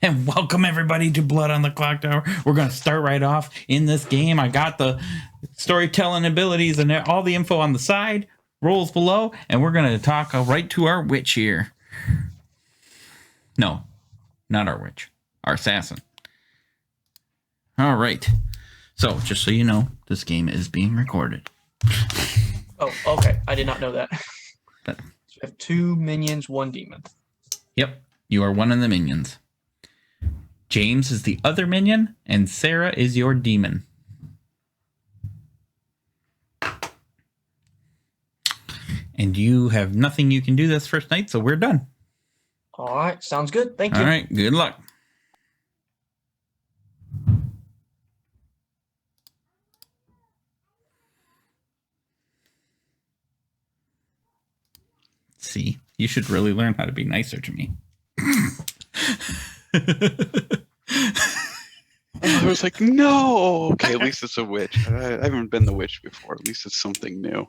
And welcome everybody to Blood on the Clocktower. We're going to start right off in this game. I got the storytelling abilities and all the info on the side, rolls below, and we're going to talk right to our witch here. No, not our witch, our assassin. All right. So, just so you know, this game is being recorded. Oh, okay. I did not know that. But, so we have 2 minions, 1 demon. Yep, you are one of the minions. James is the other minion, and Sarah is your demon. And you have nothing you can do this first night, so we're done. All right, sounds good. Thank you. All right, good luck. See, you should really learn how to be nicer to me. I was like, no. Okay, at least it's a witch. I haven't been the witch before. At least it's something new.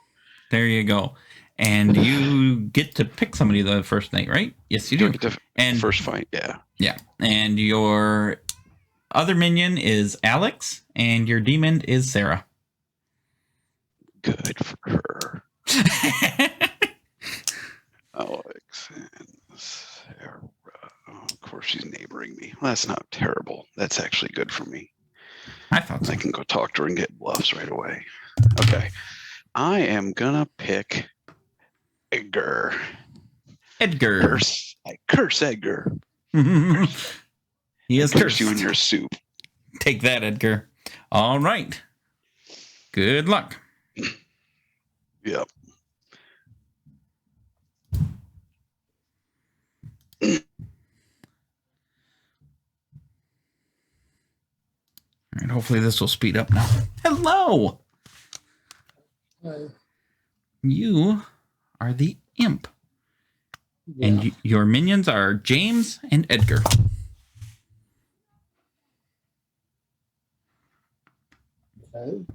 There you go. And you get to pick somebody the first night, right? Yes, you do. And first fight, yeah. Yeah. And your other minion is Alex, and your demon is Sarah. Good for her. Alex and Sarah. Oh, of course, she's neighboring me. Well, that's not terrible. That's actually good for me. I thought so. I can go talk to her and get bluffs right away. Okay. I am going to pick Edgar. Edgar. I curse Edgar. He is curse cursed. You in your soup. Take that, Edgar. All right. Good luck. Yep. All right, hopefully this will speed up now. Hello. Hi. You are the imp. Yeah. And your minions are James and Edgar. Okay.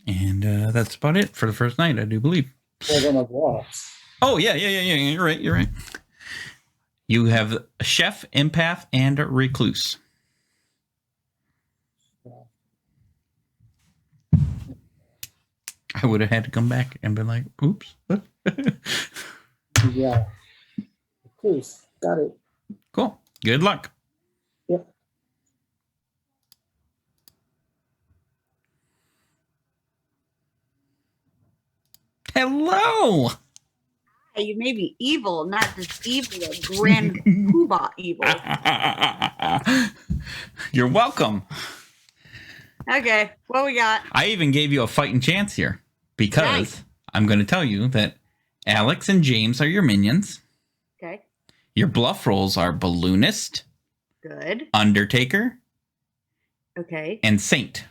And that's about it for the first night, I do believe. Well, then I've lost. Oh, yeah. You're right. You have Chef, Empath, and Recluse. I would have had to come back and been like, oops. Yeah. Please. Got it. Cool. Good luck. Yep. Hello. You may be evil, not just evil, like Grand Poobah evil. You're welcome. Okay, what we got? I even gave you a fighting chance here because Nice. I'm going to tell you that Alex and James are your minions. Okay, Your bluff rolls are Balloonist, good. Undertaker, Okay, and Saint.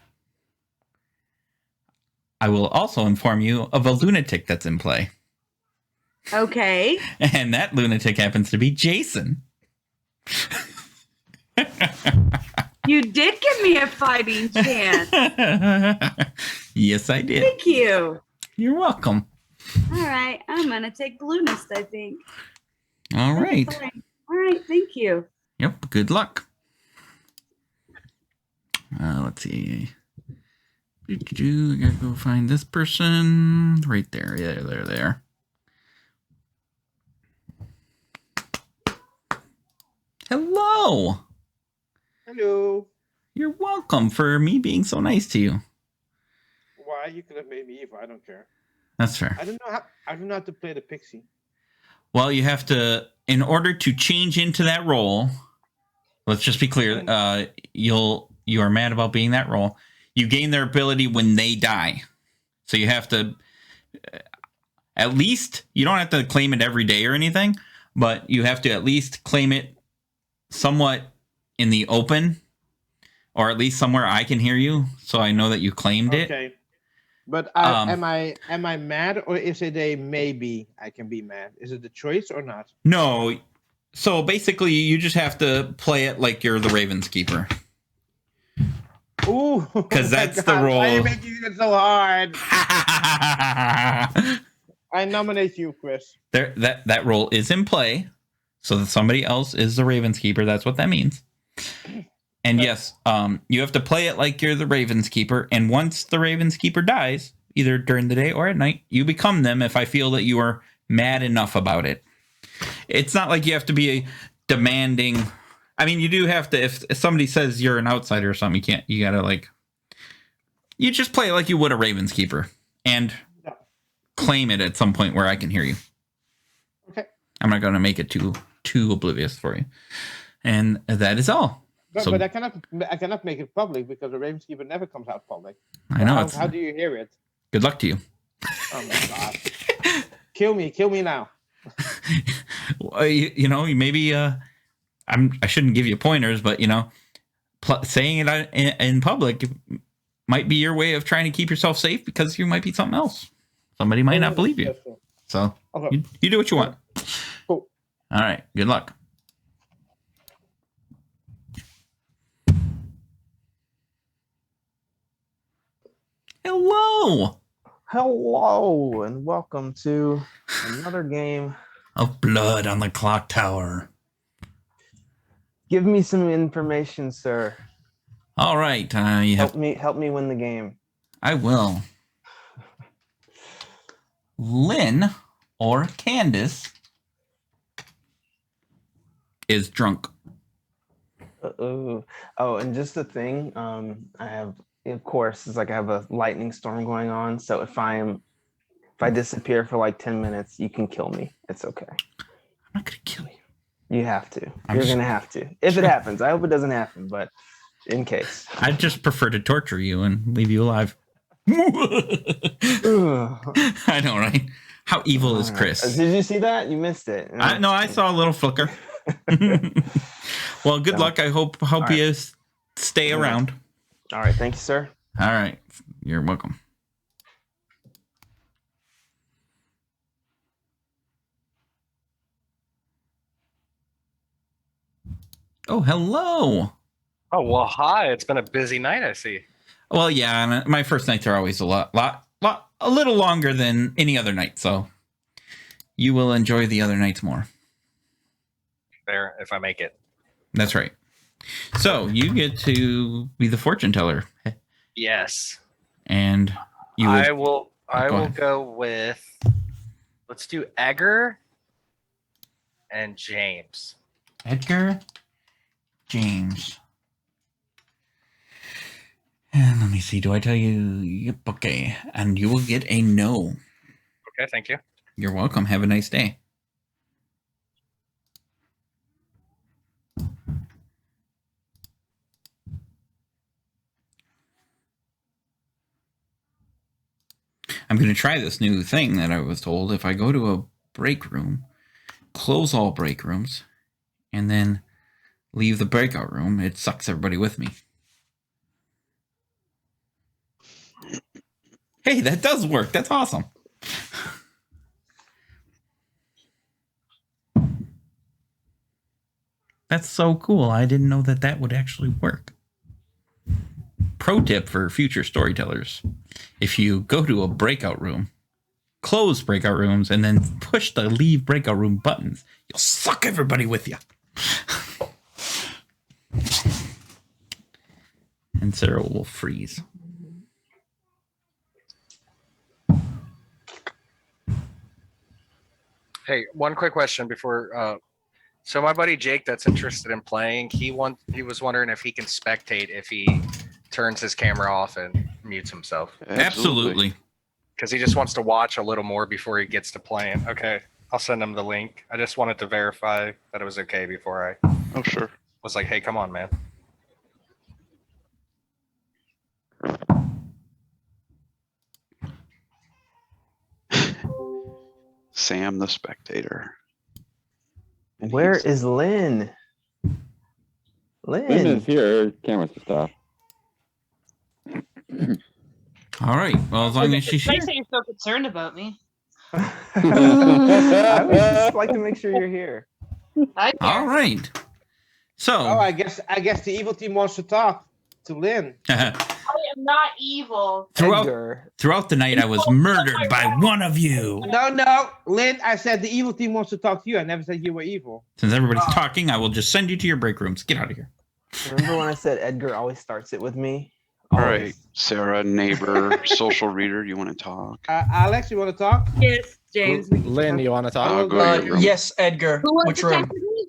I will also inform you of a lunatic that's in play. okay. And that lunatic happens to be Jason. You did give me a fighting chance. Yes, I did. Thank you. You're welcome. All right, I'm gonna take Balloonist, I think. All That's right. fine. All right, thank you. Yep, good luck. Let's see. I gotta go find this person. Right there. Yeah, there. Hello. Hello. You're welcome for me being so nice to you. Why you could have made me evil? I don't care. That's fair. I don't know how to play the pixie. Well, you have to, in order to change into that role, let's just be clear, you are mad about being that role. You gain their ability when they die. So you have to, at least, you don't have to claim it every day or anything, but you have to at least claim it somewhat in the open, or at least somewhere I can hear you, so I know that you claimed it. Okay. But am I mad, or is it a maybe I can be mad? Is it a choice or not? No. So basically, you just have to play it like you're the Ravens keeper. Ooh, because that's the role. Why are you making it so hard? I nominate you, Chris. That role is in play, So that somebody else is the Ravenskeeper. That's what that means. And yes, you have to play it like you're the Ravenskeeper. And once the Ravenskeeper dies, either during the day or at night, you become them if I feel that you are mad enough about it. It's not like you have to be a demanding. I mean, you do have to. If somebody says you're an outsider or something, you can't. You gotta like. You just play it like you would a Ravenskeeper and claim it at some point where I can hear you. Okay. I'm not gonna make it too oblivious for you, and that is all. But I cannot make it public because the Ravenskeeper never comes out public. I know. How do you hear it? Good luck to you. Oh my god! Kill me now. You know, maybe I shouldn't give you pointers, but you know, saying it in public might be your way of trying to keep yourself safe because you might be something else. Somebody might not believe you. So Okay. you do what you want. Cool. All right. Good luck. Hello. Hello and welcome to another game. Of blood on the Clocktower. Give me some information, sir. All right. You have. Help me win the game. I will. Lynn or Candace is drunk. Oh, and just the thing, I have, of course, it's like I have a lightning storm going on. So if I disappear for like 10 minutes, you can kill me. It's okay. I'm not gonna kill you. You have to. You're gonna have to. If it happens. I hope it doesn't happen, but in case. I'd just prefer to torture you and leave you alive. I know, right? How evil is Chris? Did you see that? You missed it. No, I saw a little flicker. Well, good luck. I hope you stay around. All right. Thank you, sir. All right. You're welcome. Oh, hello. Oh, well, hi. It's been a busy night, I see. Well, yeah, and my first nights are always a little longer than any other night, so you will enjoy the other nights more. There, if I make it. That's right. So you get to be the fortune teller, Yes. and you. I will ahead. go with, let's do Edgar and James. Edgar, James. And let me see. Do I tell you? Yep. Okay. And you will get a no. Okay, thank you. You're welcome. Have a nice day. I'm going to try this new thing that I was told. If I go to a break room, close all break rooms, and then leave the breakout room, it sucks everybody with me. Hey, that does work. That's awesome. That's so cool. I didn't know that would actually work. Pro tip for future storytellers. If you go to a breakout room, close breakout rooms, and then push the leave breakout room buttons, you'll suck everybody with you. And Sarah will freeze. Hey, one quick question before. So my buddy Jake, that's interested in playing, he was wondering if he can spectate if he turns his camera off and mutes himself. Absolutely. Because he just wants to watch a little more before he gets to playing. Okay, I'll send him the link. I just wanted to verify that it was okay before I Oh, sure. was like, hey, come on, man. Sam the spectator. And Where he's- is Lynn? Lynn Lynn. is here. Camera's just off. All right. Well, as long as she's It's here. nice that you're so concerned about me. I would just like to make sure you're here. All right. Oh, So, I guess the evil team wants to talk to Lynn. Oh, yeah, am not evil. Throughout the night, I was murdered by one of you. No, Lynn, I said the evil team wants to talk to you. I never said you were evil. Since everybody's talking, I will just send you to your break rooms. Get out of here. Remember when I said Edgar always starts it with me? All Always. right, Sarah, neighbor, social reader, you want to talk? Alex, you want to talk? Yes, James. Lynn, you want to talk? Go to your room. Yes, Edgar. Who wants Which to room? talk to me?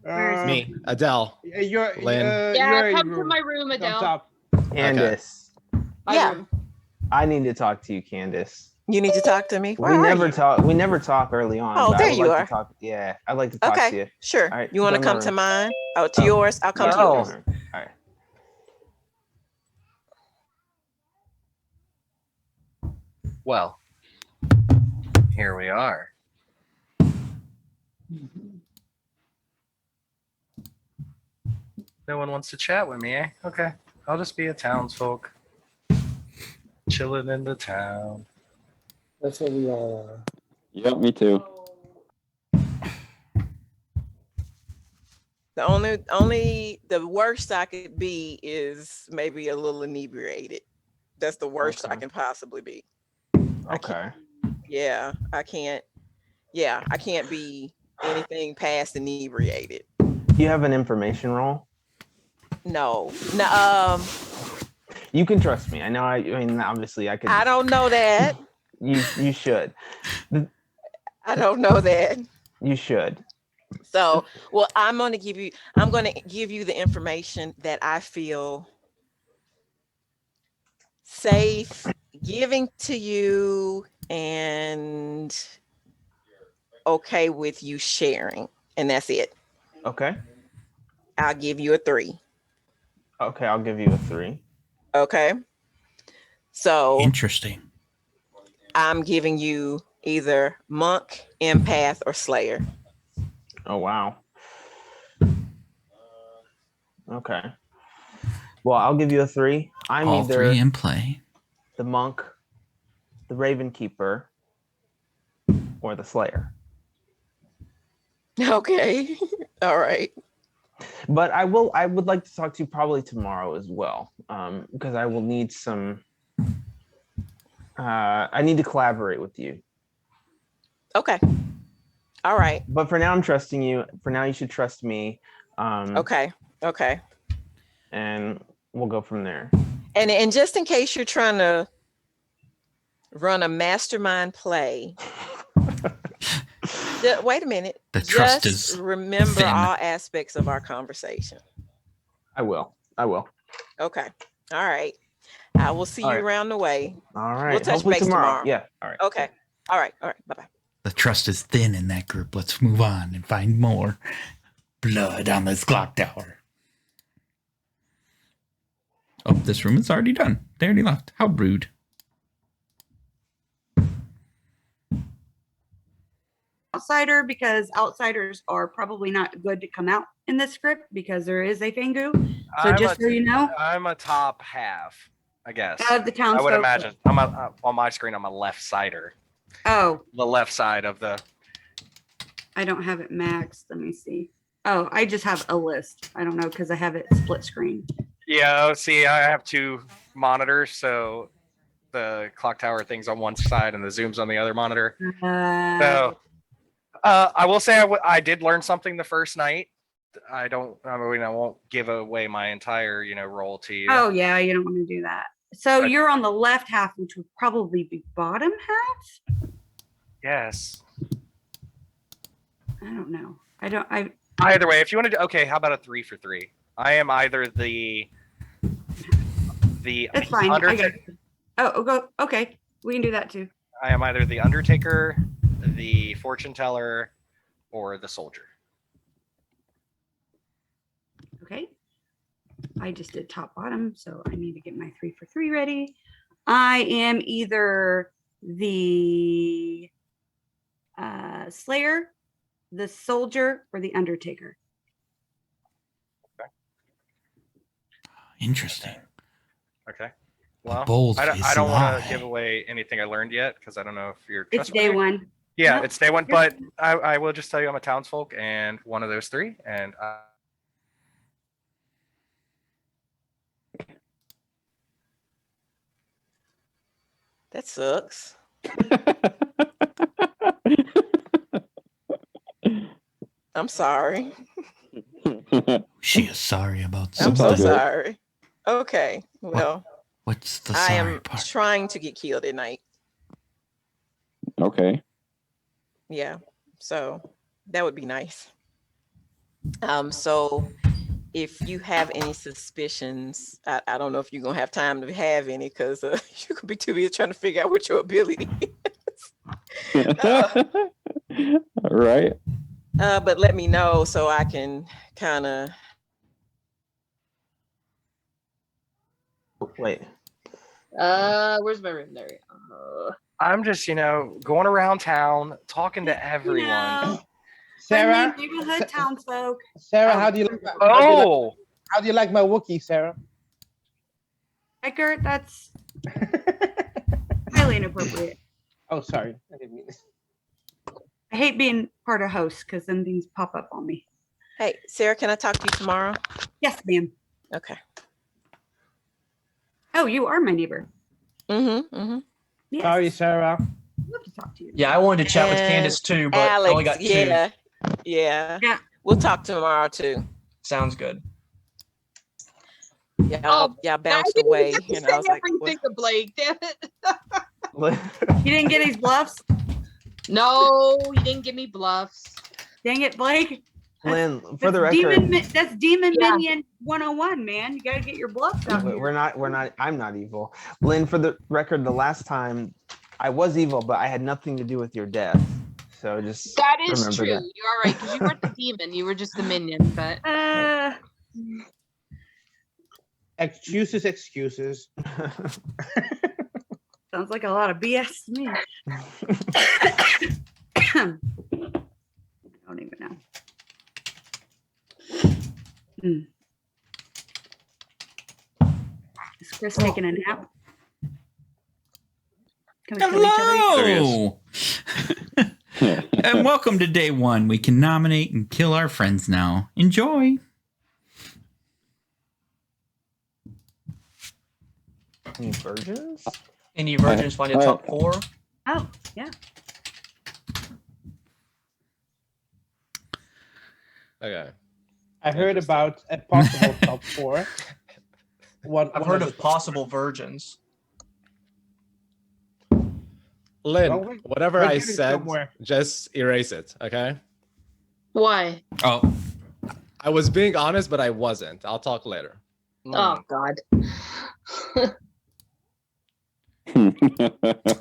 Where is Me, Adele. You're, Lynn. Yeah, you're come to my room, Up Adele. top. Candace, Yeah. I need to talk to you, Candace. You need to talk to me. Where We are never you? talk. We never talk early on. Oh, but there I would you like are. To talk. Yeah, I'd like to talk to you. Okay, sure. All right, You want to go in come my to room. mine? Oh, to yours? I'll come to No. yours. All right. Well, here we are. No one wants to chat with me, eh? Okay. I'll just be a townsfolk. Chilling in the town. That's what we all are. Yep, me too. The worst I could be is maybe a little inebriated. That's the worst I Okay. can possibly be. Okay. Yeah, I can't. Yeah, I can't be anything past inebriated. Do you have an information roll? No, no. You can trust me. I know. I mean, obviously, I could. I don't know that. You should. I don't know that. You should. So, well, I'm going to give you the information that I feel safe giving to you and okay with you sharing. And that's it. Okay. I'll give you a 3. Okay, I'll give you a 3. Okay. So Interesting. I'm giving you either monk, empath, or slayer. Oh wow. Okay. Well, I'll give you a 3. I'm All either three in play. the monk, the raven keeper, or the slayer. Okay. All right. But I would like to talk to you probably tomorrow as well, because I will need some. I need to collaborate with you. Okay. All right. But for now, I'm trusting you. For now, you should trust me. Okay. Okay. And we'll go from there. And just in case you're trying to run a mastermind play, wait a minute. The trust just is remember thin. all aspects of our conversation. I will. Okay. All right. I will see All you right. around the way. All right. We'll touch Hopefully base tomorrow. Yeah. All right. Okay. All right. All right. Bye-bye. The trust is thin in that group. Let's move on and find more blood on this clock tower. Oh, this room is already done. They already left. How rude. Outsider, because outsiders are probably not good to come out in this script because there is a Fangu. So just so you know, I'm a top half, I guess. out of the I would townsfolk. imagine. I'm on my screen. I'm a left sider. Oh, The left side of the. I don't have it maxed. Let me see. Oh, I just have a list. I don't know because I have it split screen. Yeah. See, I have 2 monitors, so the clock tower thing's on one side and the zoom's on the other monitor. So, I will say I did learn something the first night. I won't give away my entire, role to you. Oh yeah, you don't want to do that. So you're on the left half, which would probably be bottom half. Yes. I don't know. Either way, if you want to do, okay, how about a 3 for 3? I am either the That's fine. I got it. Oh, go. Okay, we can do that too. I am either the Undertaker, the Fortune Teller, or the Soldier. Okay. I just did top bottom, so I need to get my 3 for 3 ready. I am either the Slayer, the Soldier, or the Undertaker. Interesting. Okay. Well, bold I face don't want lie. to give away anything I learned yet because I don't know if you're. It's day trustworthy. 1. Yeah, No, it's day 1, you're- but I will just tell you I'm a townsfolk and one of those 3, and That sucks. I'm sorry. She is sorry about I'm That's so all good. sorry. Okay. Well, What's the I sorry am part? trying to get killed at night. Okay. Yeah. So that would be nice. So if you have any suspicions, I don't know if you're gonna have time to have any because you could be too busy trying to figure out what your ability is. Right. But let me know so I can kind of. Wait. Where's my room? There we go. I'm just, going around town, talking to everyone. Sarah, Neighborhood townsfolk. Sarah, how do you like how do you like my Wookiee, Sarah? Edgar, that's highly inappropriate. Oh, sorry. I didn't mean it. I hate being part of host because then things pop up on me. Hey, Sarah, can I talk to you tomorrow? Yes, ma'am. Okay. Oh, you are my neighbor. Yes. Sorry, Sarah. I'd love to talk to you. Yeah, I wanted to chat with And Candace too, but I Alex, only got two. Yeah. Yeah. We'll talk tomorrow too. Sounds good. Y'all bounced away, and I was like, everything to Blake. Damn it. You didn't get his bluffs? No, you didn't give me bluffs. Dang it, Blake. Lynn, for the record, That's Demon Minion 101, man. You gotta get your bluffs out here. we're not. I'm not evil. Lynn, for the record, the last time I was evil, but I had nothing to do with your death. So just That is remember true. that. You are right, because you weren't the demon. You were just the minion. But Excuses. Sounds like a lot of BS to me. I don't even know. Is Chris taking a nap? Can we kill each other? Hello. And welcome to day one. We can nominate and kill our friends now. Enjoy. Any virgins? Any virgins find a top 4? Oh, yeah. Okay. I heard about a possible top 4. I've heard of possible virgins. Lynn, Well, whatever we're I getting said, somewhere. just erase it, okay? why? Oh, I was being honest, but I wasn't. I'll talk later. Oh God.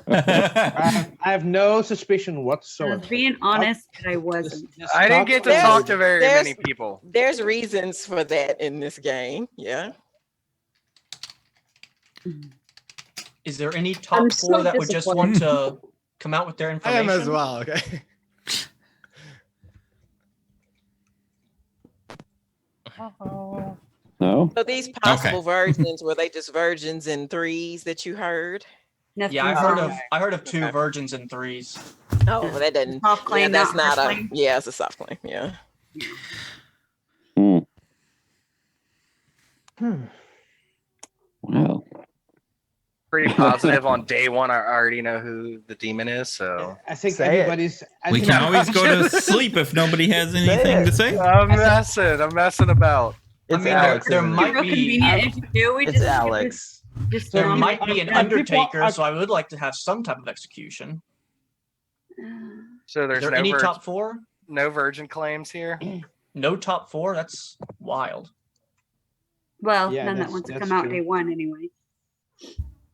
I have no suspicion I whatsoever. was being honest, but I wasn't. I didn't get to talk to very many people. There's reasons for that in this game. Yeah. Is there any top I'm 4 so that would just want to come out with their I information? am as well, okay? No. So these possible virgins, were they just virgins in 3s that you heard? Yeah, I heard of 2 virgins and 3s. Oh, well, that doesn't. Soft claim, Yeah, that's not not hard a. claim. Yeah, it's a soft claim. Yeah. Well. Pretty positive on day one. I already know who the demon is, so I think Say it. everybody's. we can always go to sleep if nobody has anything to say. I'm messing about. I It's mean, Alex. there isn't it? might Real be convenient if you do. We It's just Alex. Just there throw might it be an out. undertaker, so I would like to have some type of execution. So Is there's there no any top 4? no virgin claims here. No top 4? That's wild. Well, Yeah, none that that's- wants to that's come out true. day one anyway.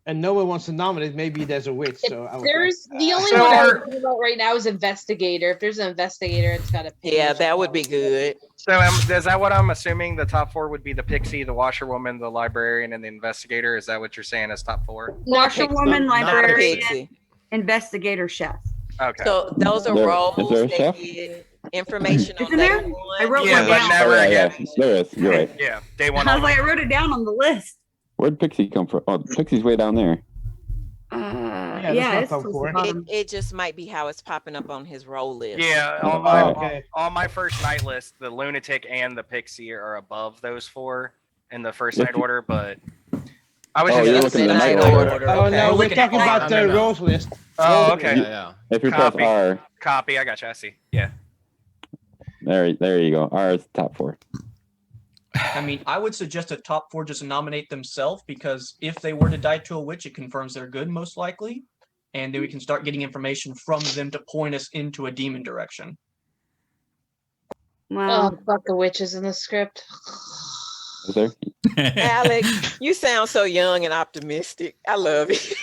And no one wants to nominate. Maybe there's a witch. So I would There's like- the only So one I are- would think about right now is investigator. If there's an investigator, it's got a Yeah, that would be good. So is that what I'm assuming? The top 4 would be the pixie, the washerwoman, the librarian, and the investigator. Is that what you're saying as top 4? Washerwoman, not librarian, Pixie. investigator, chef. Okay. So those are There- is roles there a that chef? get information on Isn't there? day I wrote one. Yeah, one but down. never yeah, again. there is. You're right. Yeah, day one. I was only. like, I wrote it down on the list. Where'd Pixie come from? Oh, Pixie's way down there. that's Yeah, not it's top towards four. the bottom. It just might be how it's popping up on his role list. Yeah, Oh, on my okay. on my first night list, the lunatic and the pixie are above those 4 in the first night order, but I was Oh, just you're gonna looking say at the night night order. order. Oh Okay. no, We're we're looking at talking about no, the no. roles list. Oh, Roles okay. list. Yeah. If you Copy. press R, Copy. I got you. I see. Yeah. there you go. R is top 4. I mean, I would suggest a top 4 just nominate themselves, because if they were to die to a witch, it confirms they're good, most likely. And then we can start getting information from them to point us into a demon direction. Well, Oh, fuck the witches in the script. Is there? Alex, you sound so young and optimistic. I love it.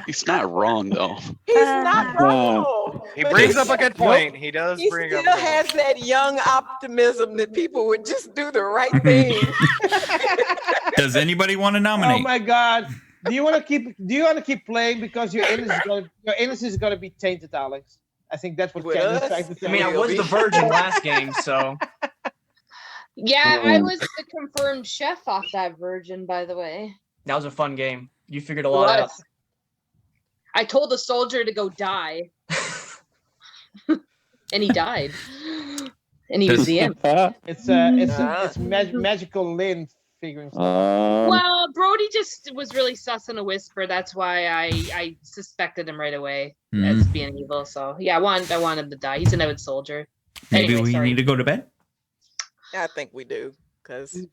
He's not wrong though. He's not wrong. He But brings up a good point. He does He bring still up a good has that young optimism that people would just do the right thing. Does anybody want to Oh nominate? my god. Do you want to keep playing because your innocence is gonna be tainted, Alex? I think that's what With Ken is us? trying to I tell mean, I you. was the virgin last game, so Yeah, I was the confirmed chef off that virgin, by the way. that was a fun game. You figured a It lot out. was. I told the soldier to go die, and he died. And he was the imp. It's magical Lynn figuring stuff. Well, Brody just was really sus in a whisper. That's why I suspected him right away as being evil. So yeah, I wanted him to die. He's an avid soldier. Maybe Anyway, we sorry. need to go to bed. I think we do, because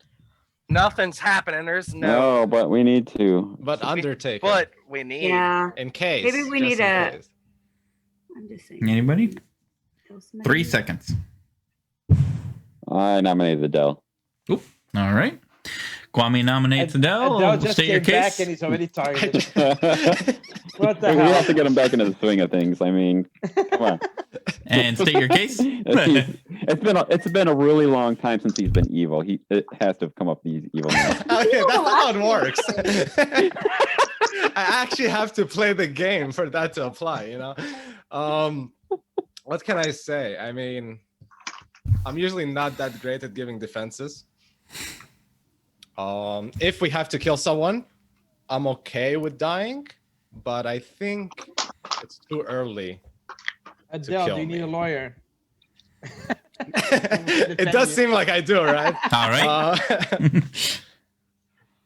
nothing's happening. There's no. No, but we need to. But Undertaker. But we need. yeah. in case. Maybe we just need in a- case. I'm just saying. Anybody? Ghost man. 3 seconds. I nominated Adele. All right. Kwame nominates Adele. Adele just State your came back case. and he's already tired. we What the have hell? to get him back into the swing of things. I mean, come on. And state your case. It's been a really long time since he's been evil. It has to have come up these evil now. Okay, that's not how it works. I actually have to play the game for that to apply, you know? What can I say? I mean, I'm usually not that great at giving defenses. If we have to kill someone, I'm okay with dying, but I think it's too early. Adele, kill do you need me. a lawyer? It does seem like I do, right? All right.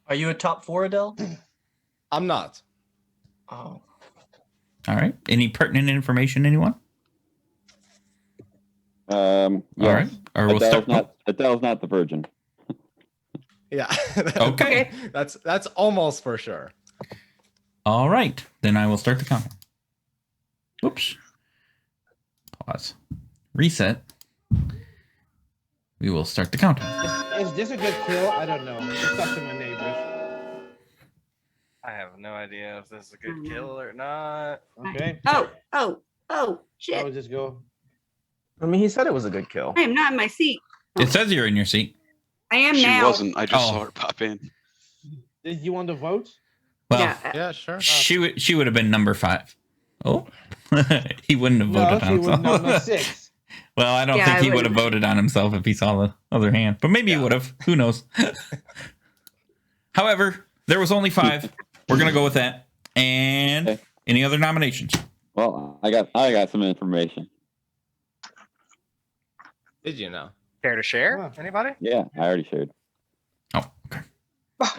Are you a top 4, Adele? I'm not. Oh, All right. Any pertinent information, anyone? Yes. All right. Or we'll start. Adele's not the virgin. Yeah. Okay. That's almost for sure. All right. Then I will start the count. Oops. Pause. Reset. We will start the countdown. Is this a good kill? I don't know. Just talk to my neighbors. I have no idea if this is a good kill or not. Okay. Oh, How shit. does this go? I mean, he said it was a good kill. I am not in my seat. It says you're in your seat. I am She now. wasn't. I just Oh. saw her pop in. Did you want to vote? Well, Yeah. Yeah, sure. she would have been number 5. Oh, he wouldn't have No, voted she on would himself. number 6. Well, I don't Yeah, think I he would have wouldn't. voted on himself if he saw the other hand, but maybe he would have. Who knows? However, there was only 5. We're gonna go with that. And Okay. any other nominations? Well, I got some information. Did you know? Care to share? Huh. Anybody? Yeah, I already shared. Oh, okay.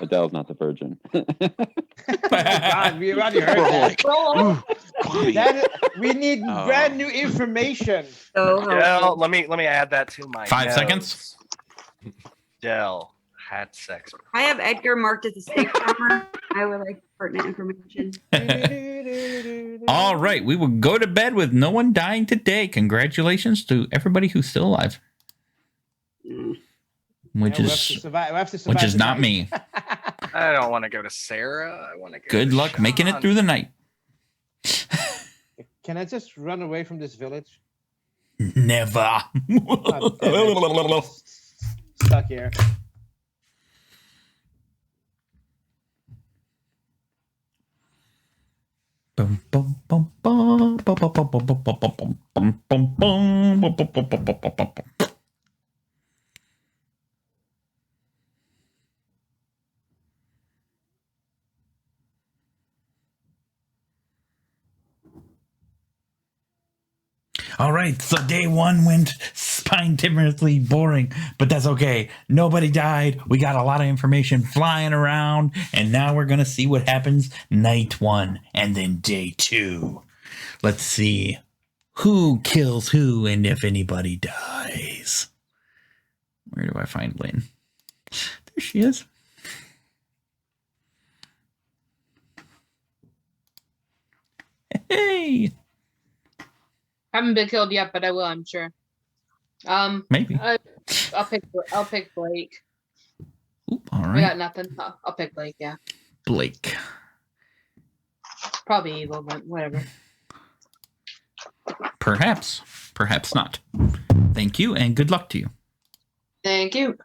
Adele's not the virgin. God, we already heard We're that. like, ooh, Kwame. We need Oh. brand new information. So Dell, let me add that to my 5 notes. seconds. Dell had sex. I have Edgar marked as a safe charmer. I would like pertinent information. All right, we will go to bed with no one dying today. Congratulations to everybody who's still alive, which Yeah, is we have to survive which is the not night. me. I don't want to go to Sarah. I want to go. Good to luck making it Sean. through the night. Can I just run away from this village? Never. God damn it. Stuck here. Bum, bum, bum, bum, bum, bum, bum, bum, bum, bum, bum, bum, bum, bum, bum, bum, bum, bum, bum, bum. All right, so day 1 went spine-tingingly boring, but that's okay. Nobody died. We got a lot of information flying around, and now we're going to see what happens night 1 and then day 2. Let's see who kills who and if anybody dies. Where do I find Lynn? There she is. Hey! Haven't been killed yet, but I will, I'm sure. Maybe. I'll pick Blake. Oop, all I right. got nothing. I'll pick Blake, yeah. Blake. Probably evil, but whatever. Perhaps. Perhaps not. Thank you, and good luck to you. Thank you.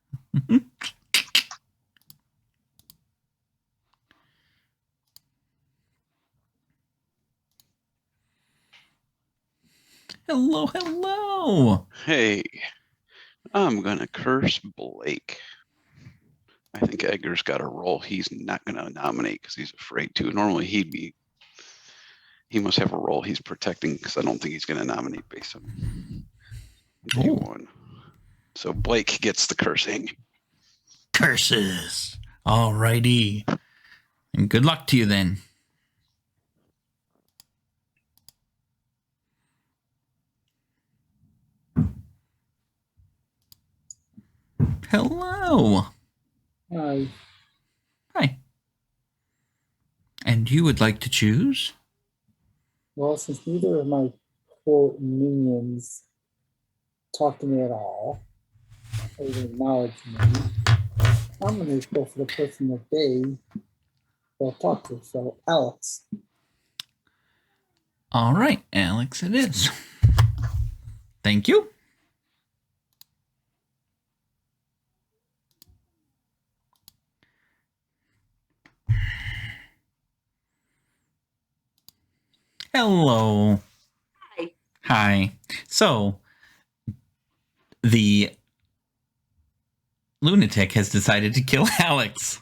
Hello, hello. Hey, I'm gonna curse Blake. I think Edgar's got a role he's not gonna nominate because he's afraid to. Normally he must have a role he's protecting because I don't think he's gonna nominate based on day 1. So Blake gets the cursing. Curses. All righty. And good luck to you then. Hello. Hi. Hi. And you would like to choose? Well, since neither of my quote minions talk to me at all, or even acknowledge me, I'm going to go for the person that they will talk to. So, Alex. All right, Alex, it is. Thank you. Hello. Hi. Hi. So, the lunatic has decided to kill Alex.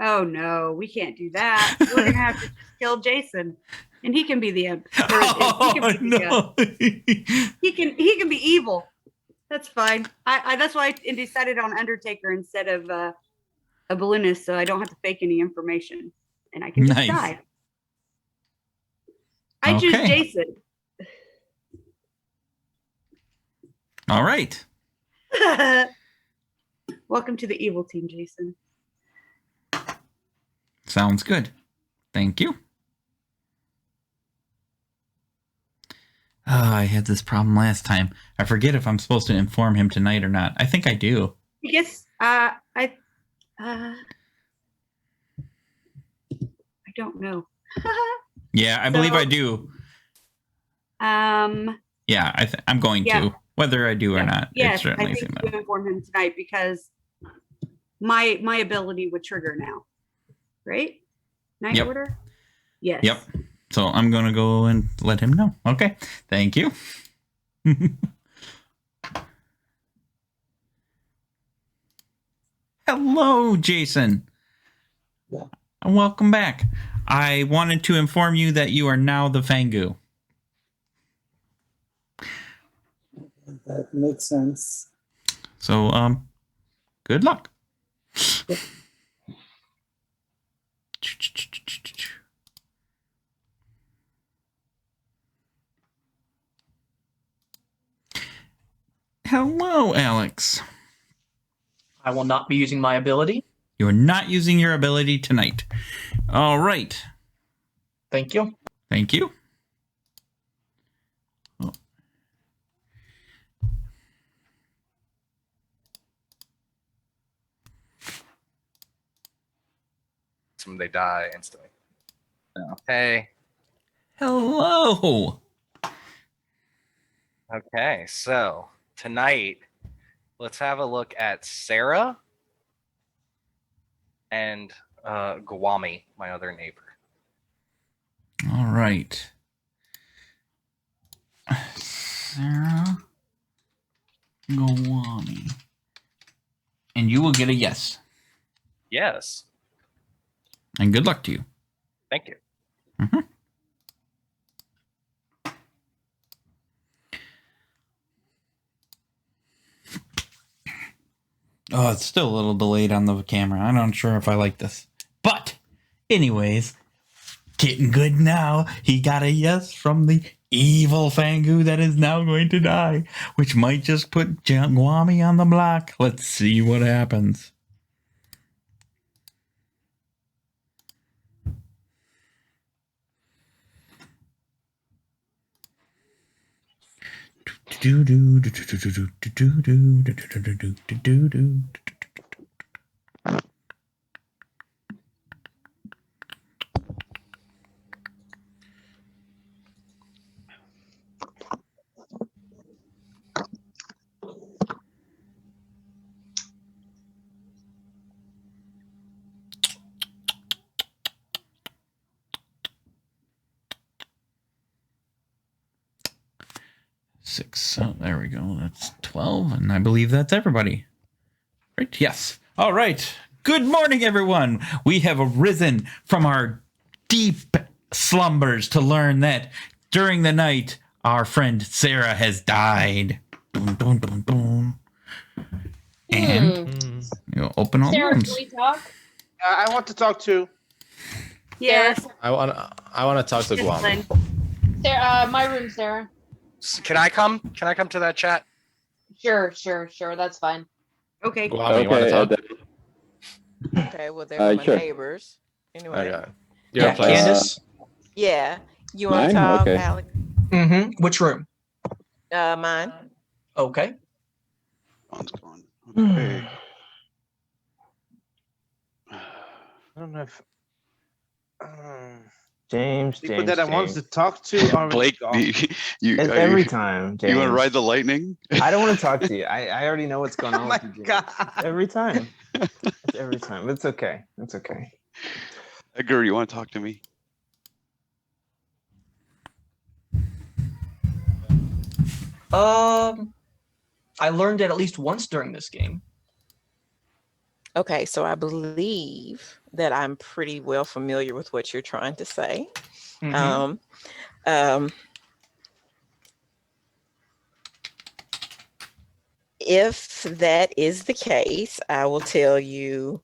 Oh no, we can't do that. We're gonna have to just kill Jason, and he can be the imp. Or he can be evil. That's fine. I that's why I decided on Undertaker instead of a balloonist, so I don't have to fake any information, and I can just Nice. die. I choose Okay. Jason. All right. Welcome to the evil team, Jason. Sounds good. Thank you. I had this problem last time. I forget if I'm supposed to inform him tonight or not. I think I do. I guess I don't know. Yeah, I believe I do. Yeah, I'm going Yeah. to. Whether I do or not. Yes, It's certainly I think seemed you that. inform him tonight because my ability would trigger now, right? Night Yep. order. Yes. Yep. So I'm going to go and let him know. Okay. Thank you. Hello, Jason. Yeah. And welcome back. I wanted to inform you that you are now the Fangu. That makes sense. So, good luck. Yep. Hello, Alex. I will not be using my ability. You're not using your ability tonight. All right. Thank you. Thank you. Oh. They die instantly. Hey. Hello. Okay, so tonight, let's have a look at Sarah and Gwami, my other neighbor. All right. Sarah Gwami. And you will get a yes. Yes. And good luck to you. Thank you. Mm-hmm. Oh, it's still a little delayed on the camera. I'm not sure if I like this. But, anyways, getting good now. He got a yes from the evil Fangu that is now going to die, which might just put Guami on the block. Let's see what happens. Six. So there we go. That's 12. And I believe that's everybody. Right? Yes. All right. Good morning, everyone. We have arisen from our deep slumbers to learn that during the night, our friend Sarah has died. Dun, dun, dun, dun. And you open all Sarah, rooms. can we talk? I want to talk to. Yes. I want to talk to Guam. Sarah, my room, Sarah. Can I come? Can I come to that chat? Sure. That's fine. Okay. Guam, you want to talk? Okay, well, they're my sure. neighbors. Anyway. Okay. You're a player. Candace? Yeah. You want Mine? to talk, Okay. Alex? Mm-hmm. Which room? Mine. Okay. One's gone. Okay. I don't know if James. people that I want to talk to are Blake, you It's every time. James. You want to ride the lightning? I don't want to talk to you. I already know what's going on Oh my with you. James. God. Every time. It's every time. It's okay. It's okay. Edgar, you want to talk to me? I learned it at least once during this game. Okay, so I believe that I'm pretty well familiar with what you're trying to say. Mhm. If that is the case, I will tell you.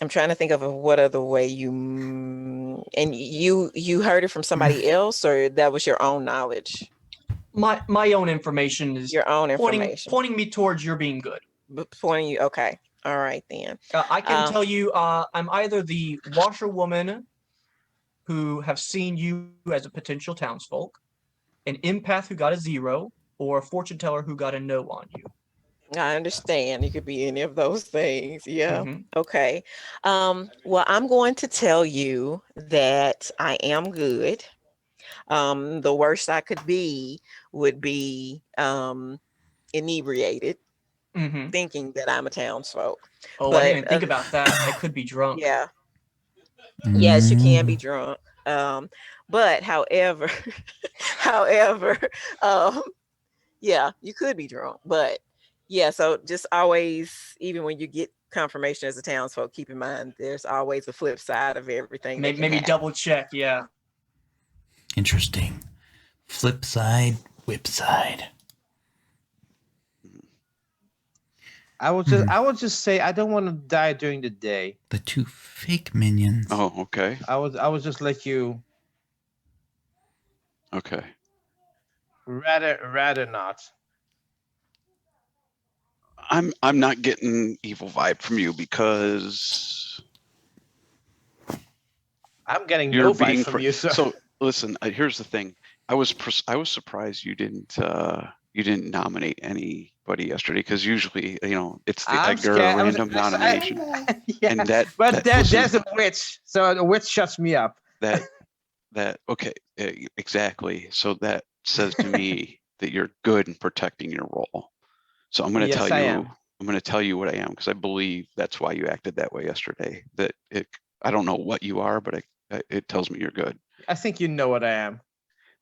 I'm trying to think of what other way and you heard it from somebody else, or that was your own knowledge? My own information is Your own information. pointing me towards your being good. Pointing you. Okay. All right then. I can tell you, I'm either the washerwoman who have seen you as a potential townsfolk, an empath who got a 0, or a fortune teller who got a no on you. I understand. You could be any of those things. Yeah. Mhm. Okay. Well, I'm going to tell you that I am good. The worst I could be would be inebriated, Mhm. thinking that I'm a townsfolk. Oh, I But, didn't even think about that. I could be drunk. Yeah. Yes, you can be drunk. But however, yeah, you could be drunk. But yeah, so just always, even when you get confirmation as a townsfolk, keep in mind there's always a flip side of everything. Maybe double check. Yeah. Interesting. Flip side, whip side. I would just say I don't want to die during the day. The two fake minions. Oh, okay. I would just let you. Okay. Rather not. I'm not getting evil vibe from you because I'm getting you're no being vibes from you. So listen, here's the thing. I was surprised you didn't nominate anybody yesterday, because usually it's the Edgar random nomination. Yeah, and that there's a witch, so the witch shuts me up. That okay, exactly. So that says to me that you're good in protecting your role. So I'm going to tell you. I'm going to tell you what I am, because I believe that's why you acted that way yesterday. I don't know what you are, but it tells me you're good. I think you know what I am.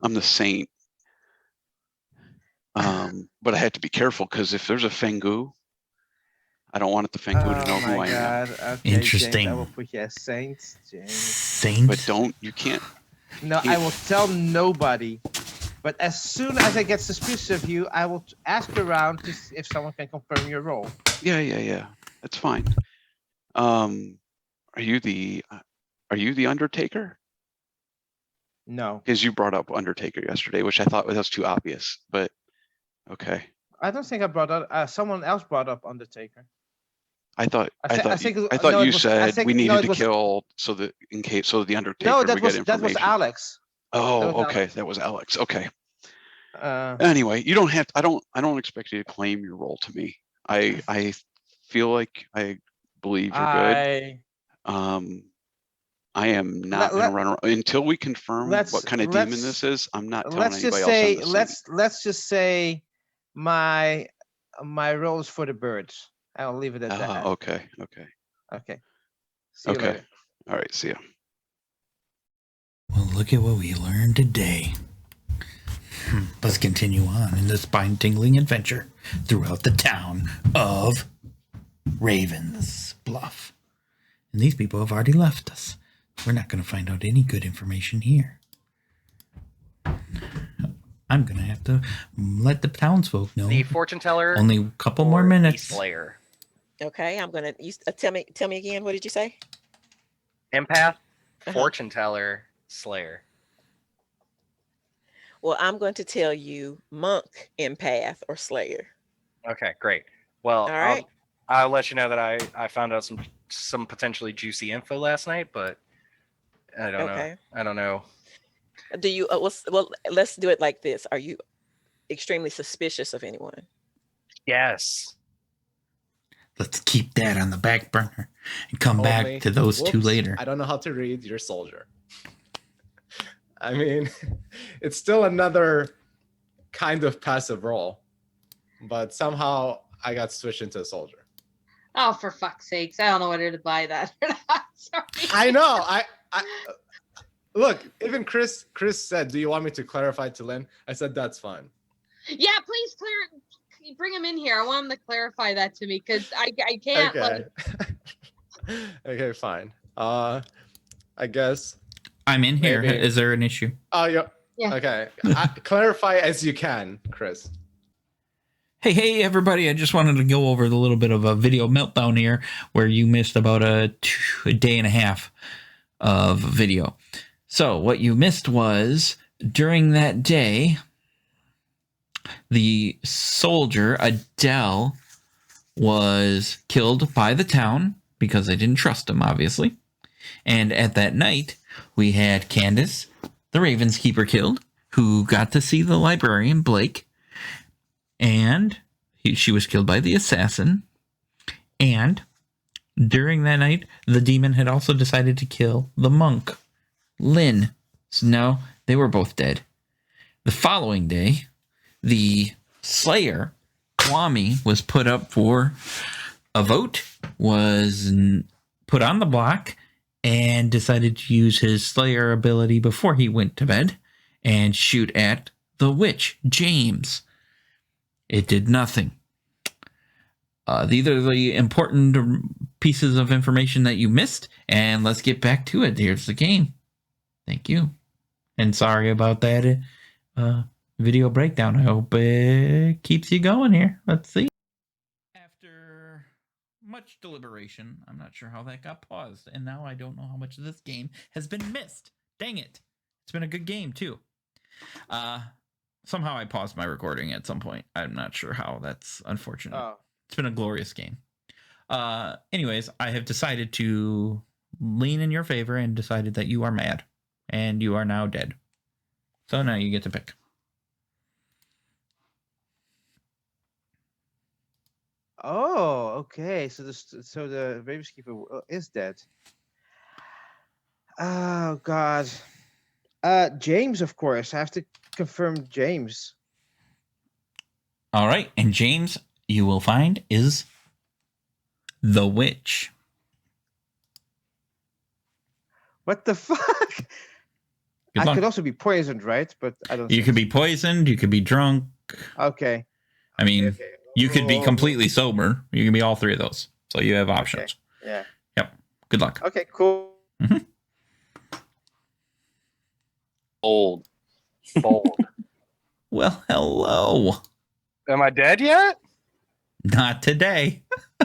I'm the saint. But I had to be careful, because if there's a Fengu, I don't want the Fengu to know who I am. Okay, Interesting. James, I will put you as saint, James. Saint. But you can't. No, I will tell nobody But as soon as I get suspicious of you, I will ask around to see if someone can confirm your role. Yeah. That's fine. Are you the Undertaker? No, Because you brought up Undertaker yesterday, which I thought was too obvious. But okay, I don't think I brought up. Someone else brought up Undertaker. I thought no, you it was- said we needed it to was- kill so the Undertaker No, would that get was information. Alex. Oh, that was okay, Alex. that was Alex. Okay. Uh, Anyway, you don't have. I don't expect you to claim your role to me. I feel like I believe you're good. I am not going to run around until we confirm what kind of demon this is. I'm not telling let's just anybody else say on the scene. let's just say my role is for the birds. I'll leave it at that. Okay. Okay. See you later. All right. See ya. Well, look at what we learned today. Let's continue on in this spine-tingling adventure throughout the town of Ravenswood Bluff. And these people have already left us. We're not going to find out any good information here. I'm going to have to let the townsfolk know. The fortune teller. Only a couple more or the minutes. Slayer. Okay, I'm gonna. Tell me again. What did you say? Empath, fortune teller, Slayer. Well, I'm going to tell you monk, empath, or slayer. Okay, great. Well, All right. I'll let you know that I found out some potentially juicy info last night, but I don't know. I don't know. Do you? Well, let's do it like this. Are you extremely suspicious of anyone? Yes. Let's keep that on the back burner and come back to those two later. I don't know how to read your soldier. I mean, it's still another kind of passive role, but somehow I got switched into a soldier. Oh, for fuck's sakes. I don't know whether to buy that or not. Sorry. I know. I look, even Chris said, do you want me to clarify to Lynn? I said, that's fine. Yeah, please bring him in here. I want him to clarify that to me because I can't. Okay. Okay, fine. I guess. I'm in here. Maybe. Is there an issue? Oh, yeah. Okay. Clarify as you can, Chris. Hey, everybody. I just wanted to go over the little bit of a video meltdown here where you missed about a day and a half of video. So what you missed was during that day, the soldier, Adele, was killed by the town because they didn't trust him, obviously. And at that night, we had Candace, the Ravenskeeper, killed, who got to see the librarian, Blake. And she was killed by the assassin. And during that night, the demon had also decided to kill the monk, Lynn. So now they were both dead. The following day, the Slayer, Kwame, was put up for a vote, was put on the block, and decided to use his Slayer ability before he went to bed and shoot at the witch, James. It did nothing. These are the important pieces of information that you missed, and let's get back to it. Here's the game. Thank you. And sorry about that video breakdown. I hope it keeps you going here. Let's see. After much deliberation, I'm not sure how that got paused, and now I don't know how much of this game has been missed. Dang it. It's been a good game, too. Somehow I paused my recording at some point. I'm not sure how. That's unfortunate. Oh. It's been a glorious game. Anyways, I have decided to lean in your favor and decided that you are mad, and you are now dead. So now you get to pick. Oh, okay. So the Ravenskeeper is dead. Oh God. James, of course. I have to confirm James. All right, and James, you will find, is the witch. What the fuck? Good I luck. could also be poisoned, right? But I don't. You could be poisoned. You could be drunk. Okay. I mean, you could be completely sober. You can be all three of those. So you have options. Okay. Yeah. Yep. Good luck. Okay. Cool. Bold. Bold. Well, hello. Am I dead yet? Not today.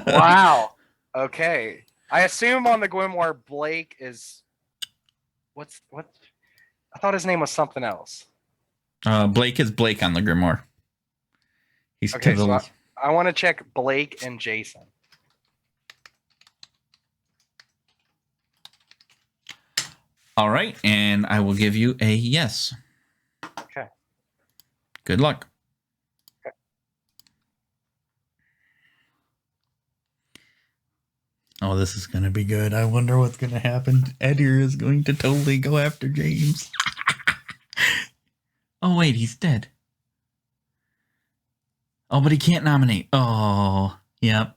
Wow. Okay. I assume on the grimoire Blake is what? I thought his name was something else. Blake is Blake on the grimoire. He's Okay, to the. so I want to check Blake and Jason. All right, and I will give you a yes. Okay. Good luck. Okay. Oh, this is going to be good. I wonder what's going to happen. Edgar is going to totally go after James. Oh, wait, he's dead. Oh, but he can't nominate. Oh, yep.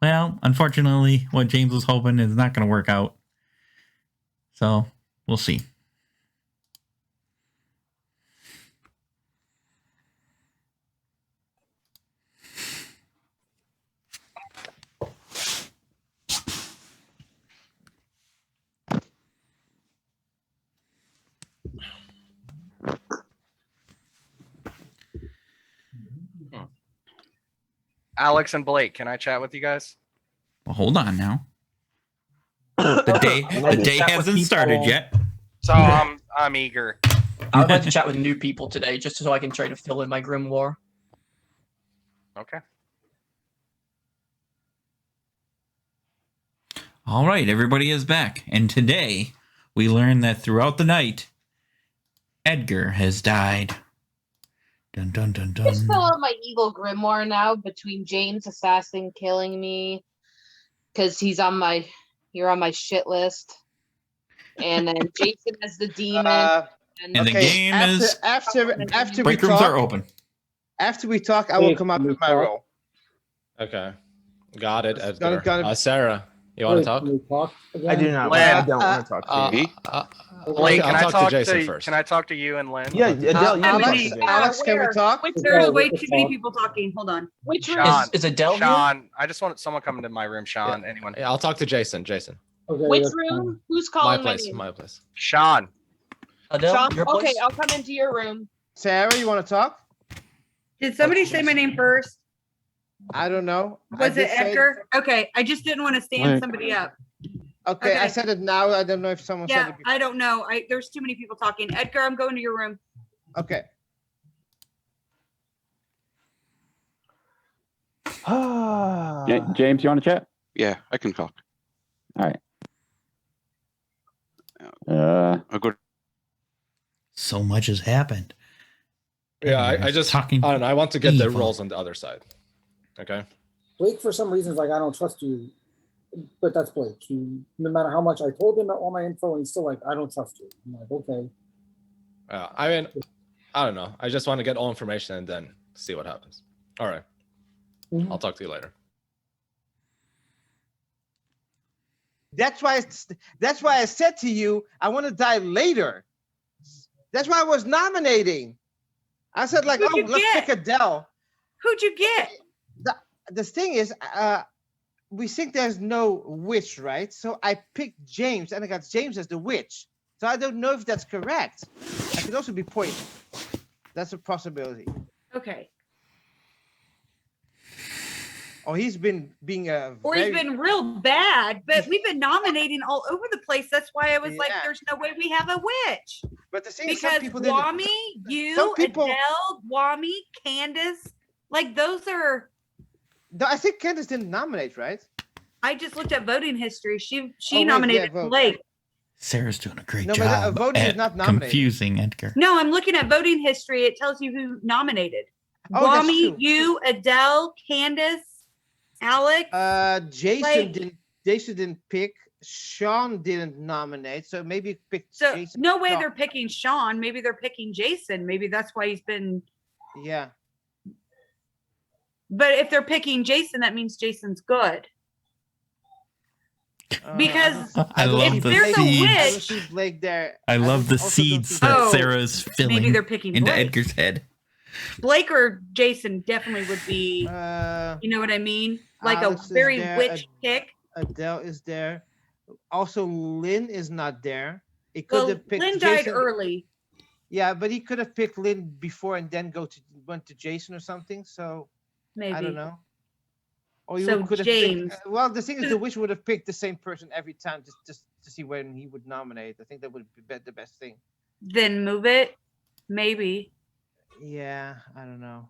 Well, unfortunately, what James was hoping is not going to work out. So, we'll see. Alex and Blake, can I chat with you guys? Well, hold on now. The day hasn't started yet. So I'm eager. I would like to chat with new people today, just so I can try to fill in my grimoire. Okay. All right, everybody is back. And today, we learned that throughout the night, Edgar has died. Dun, dun, dun, dun. Just fill out my evil grimoire now between James assassin killing me because you're on my shit list, and then Jason as the demon. And the game is after break rooms are open. After we talk, I will come up with my role. Okay. Got it, It's Edgar. gonna- Sarah, you want to talk? Can we talk I do not. Lynn. I don't want to talk to you. Blake, can I'll I talk talk to Jason to first. Can I talk to you and Lynn? Yeah, Adele, you can talk to Alex, Jason. Alex, can we talk? There's way too many people talking. Hold on. Which room? Sean, Is Adele here? Sean, I just want someone coming to my room. Sean, anyone? Yeah, I'll talk to Jason. Jason. Okay, Which that's room? fine. Who's My calling place. name? My place. Sean. Adele, Sean? your place? Okay, I'll come into your room. Sarah, you want to talk? Did somebody say my name first? I don't know. Was it Edgar? Okay, I just didn't want to stand Right. somebody up. Okay, I Okay. said it now. I don't know if someone said Yeah, it before. I don't know. There's too many people talking. Edgar, I'm going to your room. Okay. James, you want to chat? Yeah, I can talk. All right. I'll go. So much has happened. Yeah, I Edgar's just talking I don't know. I want to get the evil. roles on the other side. Okay. Blake, for some reasons, like I don't trust you, but that's Blake. No matter how much I told him all my info, and he's still like, I don't trust you. I'm like, okay. I mean, I don't know. I just want to get all information and then see what happens. All right. Mhm. I'll talk to you later. That's why I said to you, I want to die later. That's why I was nominating. I said like, Who'd oh, you let's get? pick Adele. Who'd you get? The thing is, we think there's no witch, right? So I picked James, and I got James as the witch. So I don't know if that's correct. I could also be poison. That's a possibility. Okay. Or he's been being a. Or he's been real bad, but we've been nominating all over the place. That's why I was like, Yeah. there's no way we have a witch. But the thing is, some Because people didn't. Wami, you, some people- Adele, Wami, Candace, like those are. No, I think Candace didn't nominate, right? I just looked at voting history. She Oh, wait, nominated yeah, vote. Blake. Sarah's doing a great No, but job voting is at not nominated. confusing Edgar. No, I'm looking at voting history. It tells you who nominated. Oh, that's Wami, true. you, Adele, Candace, Alex. Jason didn't pick. Sean didn't nominate, so maybe you picked So Jason. no way Sean. they're picking Sean. Maybe they're picking Jason. Maybe that's why he's been. Yeah. But if they're picking Jason, that means Jason's good. Because I love if the there's a seeds. I don't witch, see Blake there. I love the also don't seeds see- that Oh, Sarah's filling maybe they're picking into Blake. Edgar's head. Blake or Jason definitely would be. You know what I mean? Like Alex a is very there, witch pick. Adele is there. Also, Lynn is not there. It could Well, have picked Lynn died Jason. early. Yeah, but he could have picked Lynn before and then went to Jason or something. So Maybe. I don't know. Or So could have James. picked, well, the thing is, the witch would have picked the same person every time, just to see when he would nominate. I think that would be the best thing. Then move it. Maybe. Yeah, I don't know.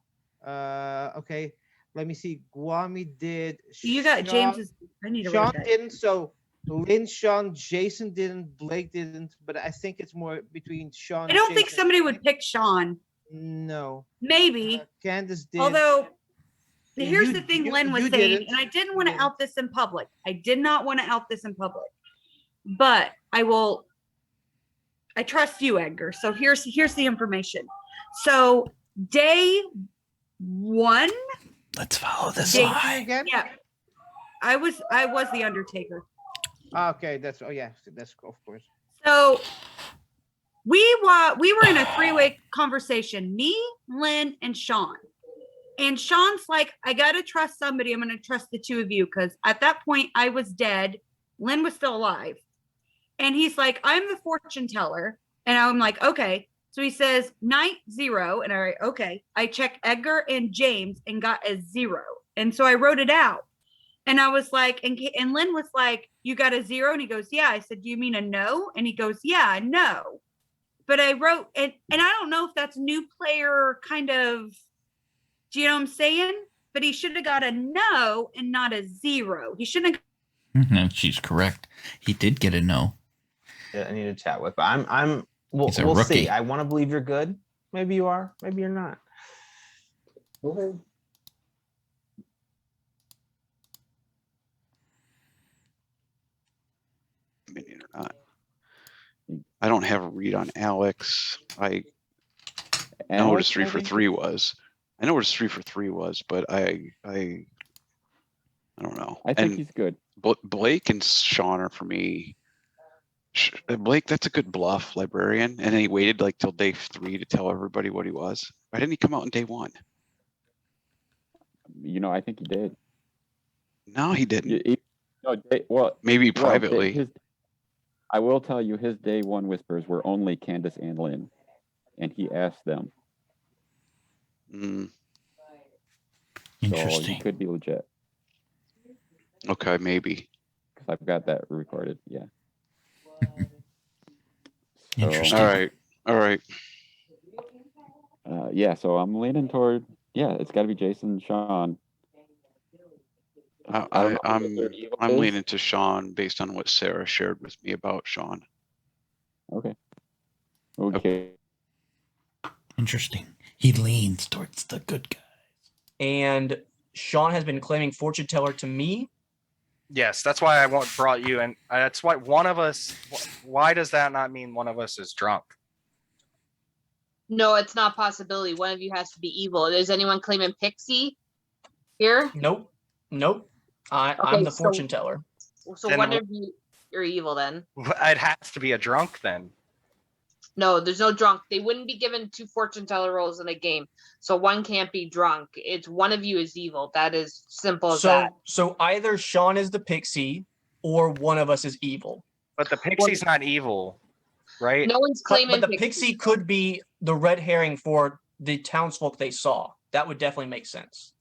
Okay, let me see. Guami did. You got Sean- James's. I need to Sean write that. didn't. So Lynn, Sean, Jason didn't. Blake didn't. But I think it's more between Sean. I don't think Jason, somebody would pick Sean. No. Maybe. Candace did. Although, Yeah, here's you- the thing you- Lynn was you saying, didn't. and I didn't You want to didn't. out this in public. I did not want to out this in public. But I will. I trust you, Edgar. So here's the information. So day 1. Let's follow this Jason lie. Again? Yeah. I was the Undertaker. Okay, that's of course. So we were in a 3-way conversation, me, Lynn, and Sean. And Sean's like, I gotta trust somebody. I'm gonna trust the two of you because at that point I was dead. Lynn was still alive. And he's like, I'm the fortune teller. And I'm like, okay. So he says night 0. And I write, okay. I checked Edgar and James and got a 0. And so I wrote it out. And I was like, and Lynn was like, you got a 0? And he goes, yeah. I said, do you mean a no? And he goes, yeah, no. But I wrote, and I don't know if that's new player kind of, do you know what I'm saying? But he should have got a no and not a 0. He shouldn't have. She's correct. He did get a no. Yeah, I need to chat with. But we'll He's a see. rookie. I want to believe you're good. Maybe you are. Maybe you're not. Okay. Minion or not. I don't have a read on Alex. I know what his 3 for 3 was. I know what his 3 for 3 was, but I don't know. I think And he's good. Blake and Sean are for me. Blake, that's a good bluff, librarian. And then he waited like till day 3 to tell everybody what he was. Why didn't he come out on day 1? I think he did. No, he didn't. Well, Maybe privately. I will tell you, his day 1 whispers were only Candace and Lynn, and he asked them. Mm, So he Interesting. could be legit okay, maybe. because I've got that recorded. Yeah. So, Interesting. All right. yeah. So I'm leaning toward. Yeah, it's got to be Jason and Sean. I don't know who the third evil I'm is. leaning to Sean based on what Sarah shared with me about Sean. Okay. Interesting. He leans towards the good guy. And Sean has been claiming fortune teller to me. Yes, that's why I brought you, and that's why one of us. Why does that not mean one of us is drunk? No, it's not a possibility. One of you has to be evil. Is anyone claiming Pixie here? Nope. I'm Okay, the fortune teller. So Then one wh- of you are evil then. It has to be a drunk then. No, there's no drunk. They wouldn't be given 2 fortune teller roles in a game. So one can't be drunk. It's one of you is evil. That is simple as that. So either Sean is the pixie or one of us is evil. But the pixie's not evil, right? No one's claiming But the pixie could be the red herring for the townsfolk they saw. That would definitely make sense.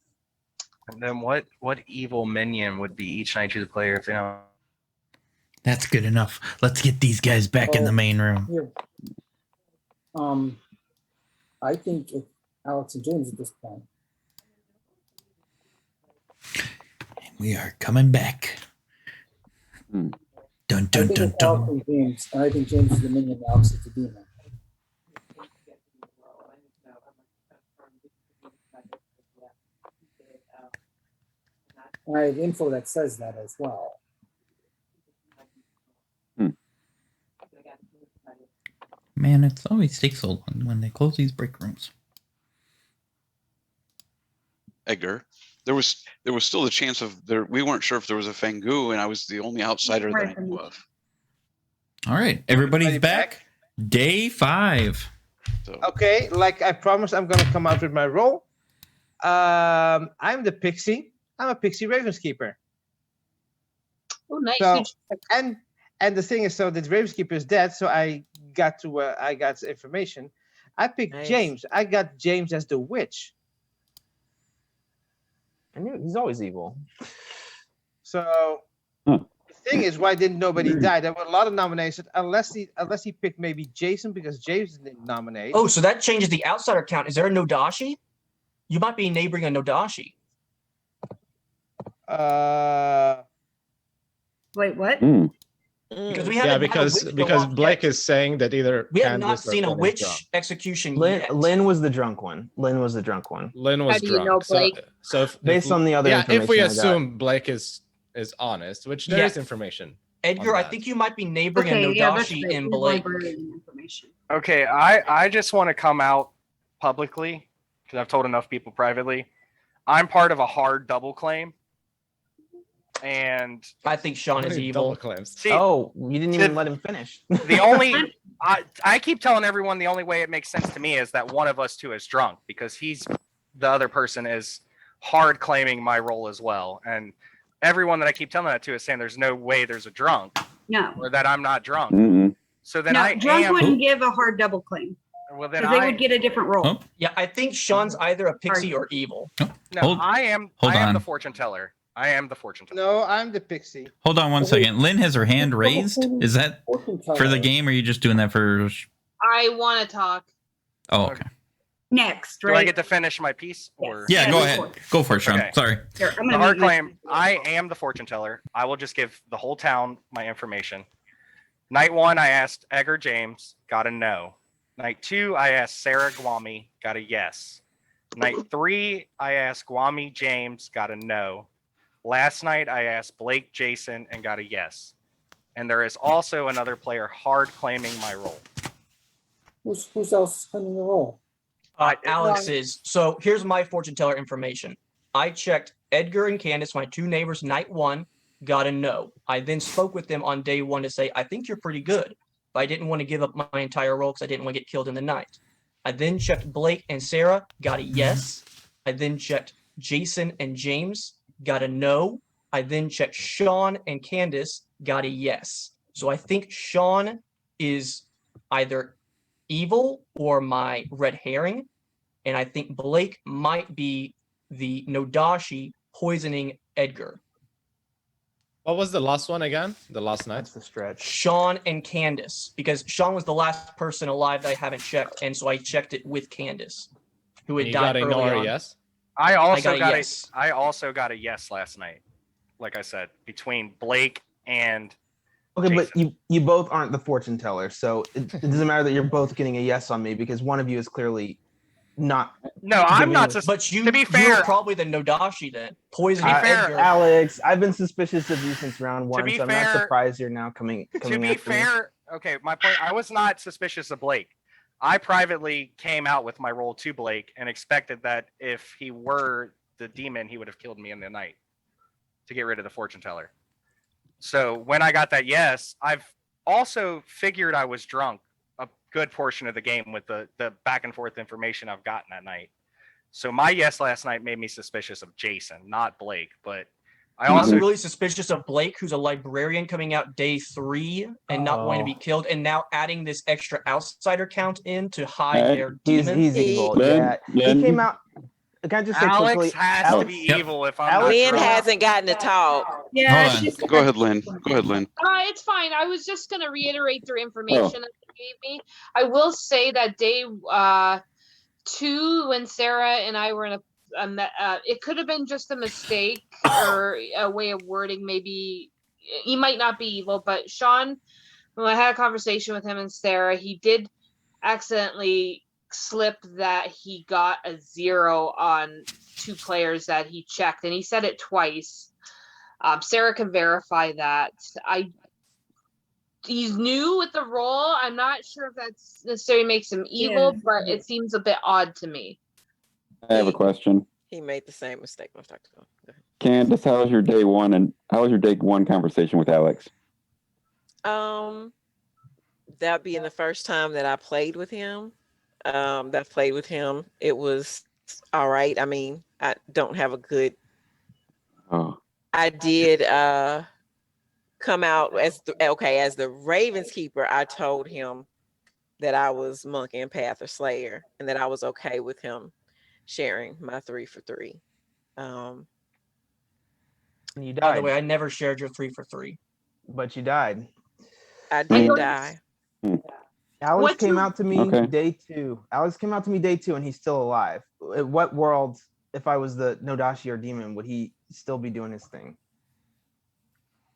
And then what evil minion would be each night to the player if they don't? That's good enough. Let's get these guys back in the main room. Here. I think it's Alex and James at this point. We are coming back. Hmm. Dun I dun think dun it's Alex dun. and James, and I think James is the minion, Alex is the demon. And I have info that says that as well. Man, it's always takes so long when they close these break rooms. Edgar, there was still the chance of there. We weren't sure if there was a Fangu, and I was the only outsider that I knew of. All right, everybody's Everybody back. Day 5. So Okay, like I promised, I'm gonna come out with my role. I'm the pixie. I'm a pixie Ravenskeeper. Oh, nice. So, Good. and the thing is, so the Ravenskeeper is dead, so I got information. I picked Nice. James. I got James as the witch. I knew he's always evil. So Huh. the thing is, why didn't nobody die? There were a lot of nominations, unless he picked maybe Jason because Jason didn't nominate. Oh, so that changes the outsider count. Is there a Nodashi? You might be neighboring a Nodashi. Wait, what? Hmm. Because we Yeah, haven't had a because witch go off Blake yet. is saying that either We have not Candace or seen a Lynn is witch drunk. execution Lynn, yet. Lynn was the drunk one. Lynn was the drunk one. Lynn How was do you know, drunk. So, Blake? so if, Based on the other if we information I got. assume Blake is honest, which there is Yeah. information. Edgar, on I that. think you might be neighboring a Okay, yeah, that's Nodashi right. in He's Blake. librarian information. Okay, I just want to come out publicly because I've told enough people privately. I'm part of a hard double claim, and I think Sean is Double evil. claims. see, Oh, you didn't even let him finish. the only I keep telling everyone the only way it makes sense to me is that one of us two is drunk because the other person is hard claiming my role as well, and everyone that I keep telling that to is saying there's no way there's a drunk No. or that I'm not drunk. Mm-mm. So then No, I drunk am. wouldn't give a hard double claim Well, then because they I would get a different role. Oh. Yeah, I think Sean's either a pixie or evil. no. Hold- I am. hold I am the on. fortune teller. I am the fortune teller. No, I'm the pixie. Hold on one second. Lynn has her hand raised. Is that Fortune for teller. the game, or are you just doing that for? I want to talk. Oh, okay. Next, Do I right? get to finish my piece? Or Yeah, Yeah, go go ahead. for it. Go for it, Sean. Okay. Sorry. Here, I'm the gonna hard mute my- claim. I am the fortune teller. I will just give the whole town my information. Night 1, I asked Edgar James, got a no. Night 2, I asked Sarah Guami, got a yes. Night 3, I asked Guami James, got a no. Last night, I asked Blake Jason and got a yes. And there is also another player hard claiming my role. Who's else claiming the role? Alex is. So here's my fortune teller information. I checked Edgar and Candace, my two neighbors, night 1, got a no. I then spoke with them on day 1 to say, I think you're pretty good. But I didn't want to give up my entire role because I didn't want to get killed in the night. I then checked Blake and Sarah, got a yes. I then checked Jason and James, got a no. I then checked Sean and Candace, got a yes. So I think Sean is either evil or my red herring. And I think Blake might be the Nodashi poisoning Edgar. What was the last one again? The last night? That's the stretch. Sean and Candace, because Sean was the last person alive that I haven't checked, and so I checked it with Candace, who had You died got a early no or on. a yes? I also got a got yes. I also got a yes last night. Like I said, between Blake and Okay, but Jason. you both aren't the fortune teller, so it doesn't matter that you're both getting a yes on me because one of you is clearly not. No, I'm not. But you, to be you're fair, probably the Nodashi then, poisoning fair, Edgar. Alex, I've been suspicious of you since round one, be so I'm fair- not surprised you're now coming to be after me. fair, okay, my point. I was not suspicious of Blake. I privately came out with my role to Blake and expected that if he were the demon, he would have killed me in the night to get rid of the fortune teller. So when I got that yes, I've also figured I was drunk a good portion of the game with the back and forth information I've gotten that night. So my yes last night made me suspicious of Jason, not Blake. But I I'm also really suspicious of Blake, who's a librarian coming out day 3 and not wanting to be killed, and now adding this extra outsider count in to hide their demon. He's evil. Lynn, Yeah, Lynn. he came out. Can I just say Alex quickly? has to be Yep. evil if I'm Alex- not Lynn drunk. hasn't gotten to talk. Yeah, Hold on. she's Go ahead, Lynn. Go ahead, Lynn. It's fine. I was just gonna reiterate their information that they gave me. I will say that day 2, when Sarah and I were in it could have been just a mistake or a way of wording. Maybe he might not be evil, but Sean, when I had a conversation with him and Sarah, he did accidentally slip that he got a 0 on 2 players that he checked, and he said it twice. Sarah can verify that. He's new with the role. I'm not sure if that's necessarily makes him evil, Yeah. but it seems a bit odd to me. I have a question. He made the same mistake. Go ahead. Candace, how was your day 1 and how was your day 1 conversation with Alex? That being the first time that I played with him, it was all right. I mean, I don't have a good. Oh, I did come out as the Ravens keeper. I told him that I was monk, empath, or slayer, and that I was okay with him sharing my 3 for 3. And you By the died, way, I never shared your 3 for 3. but you died. I I did don't- die. Alex What's came your- out to me Okay. day 2. Alex came out to me day 2, and he's still alive. In what world, if I was the Nodashi or demon, would he still be doing his thing?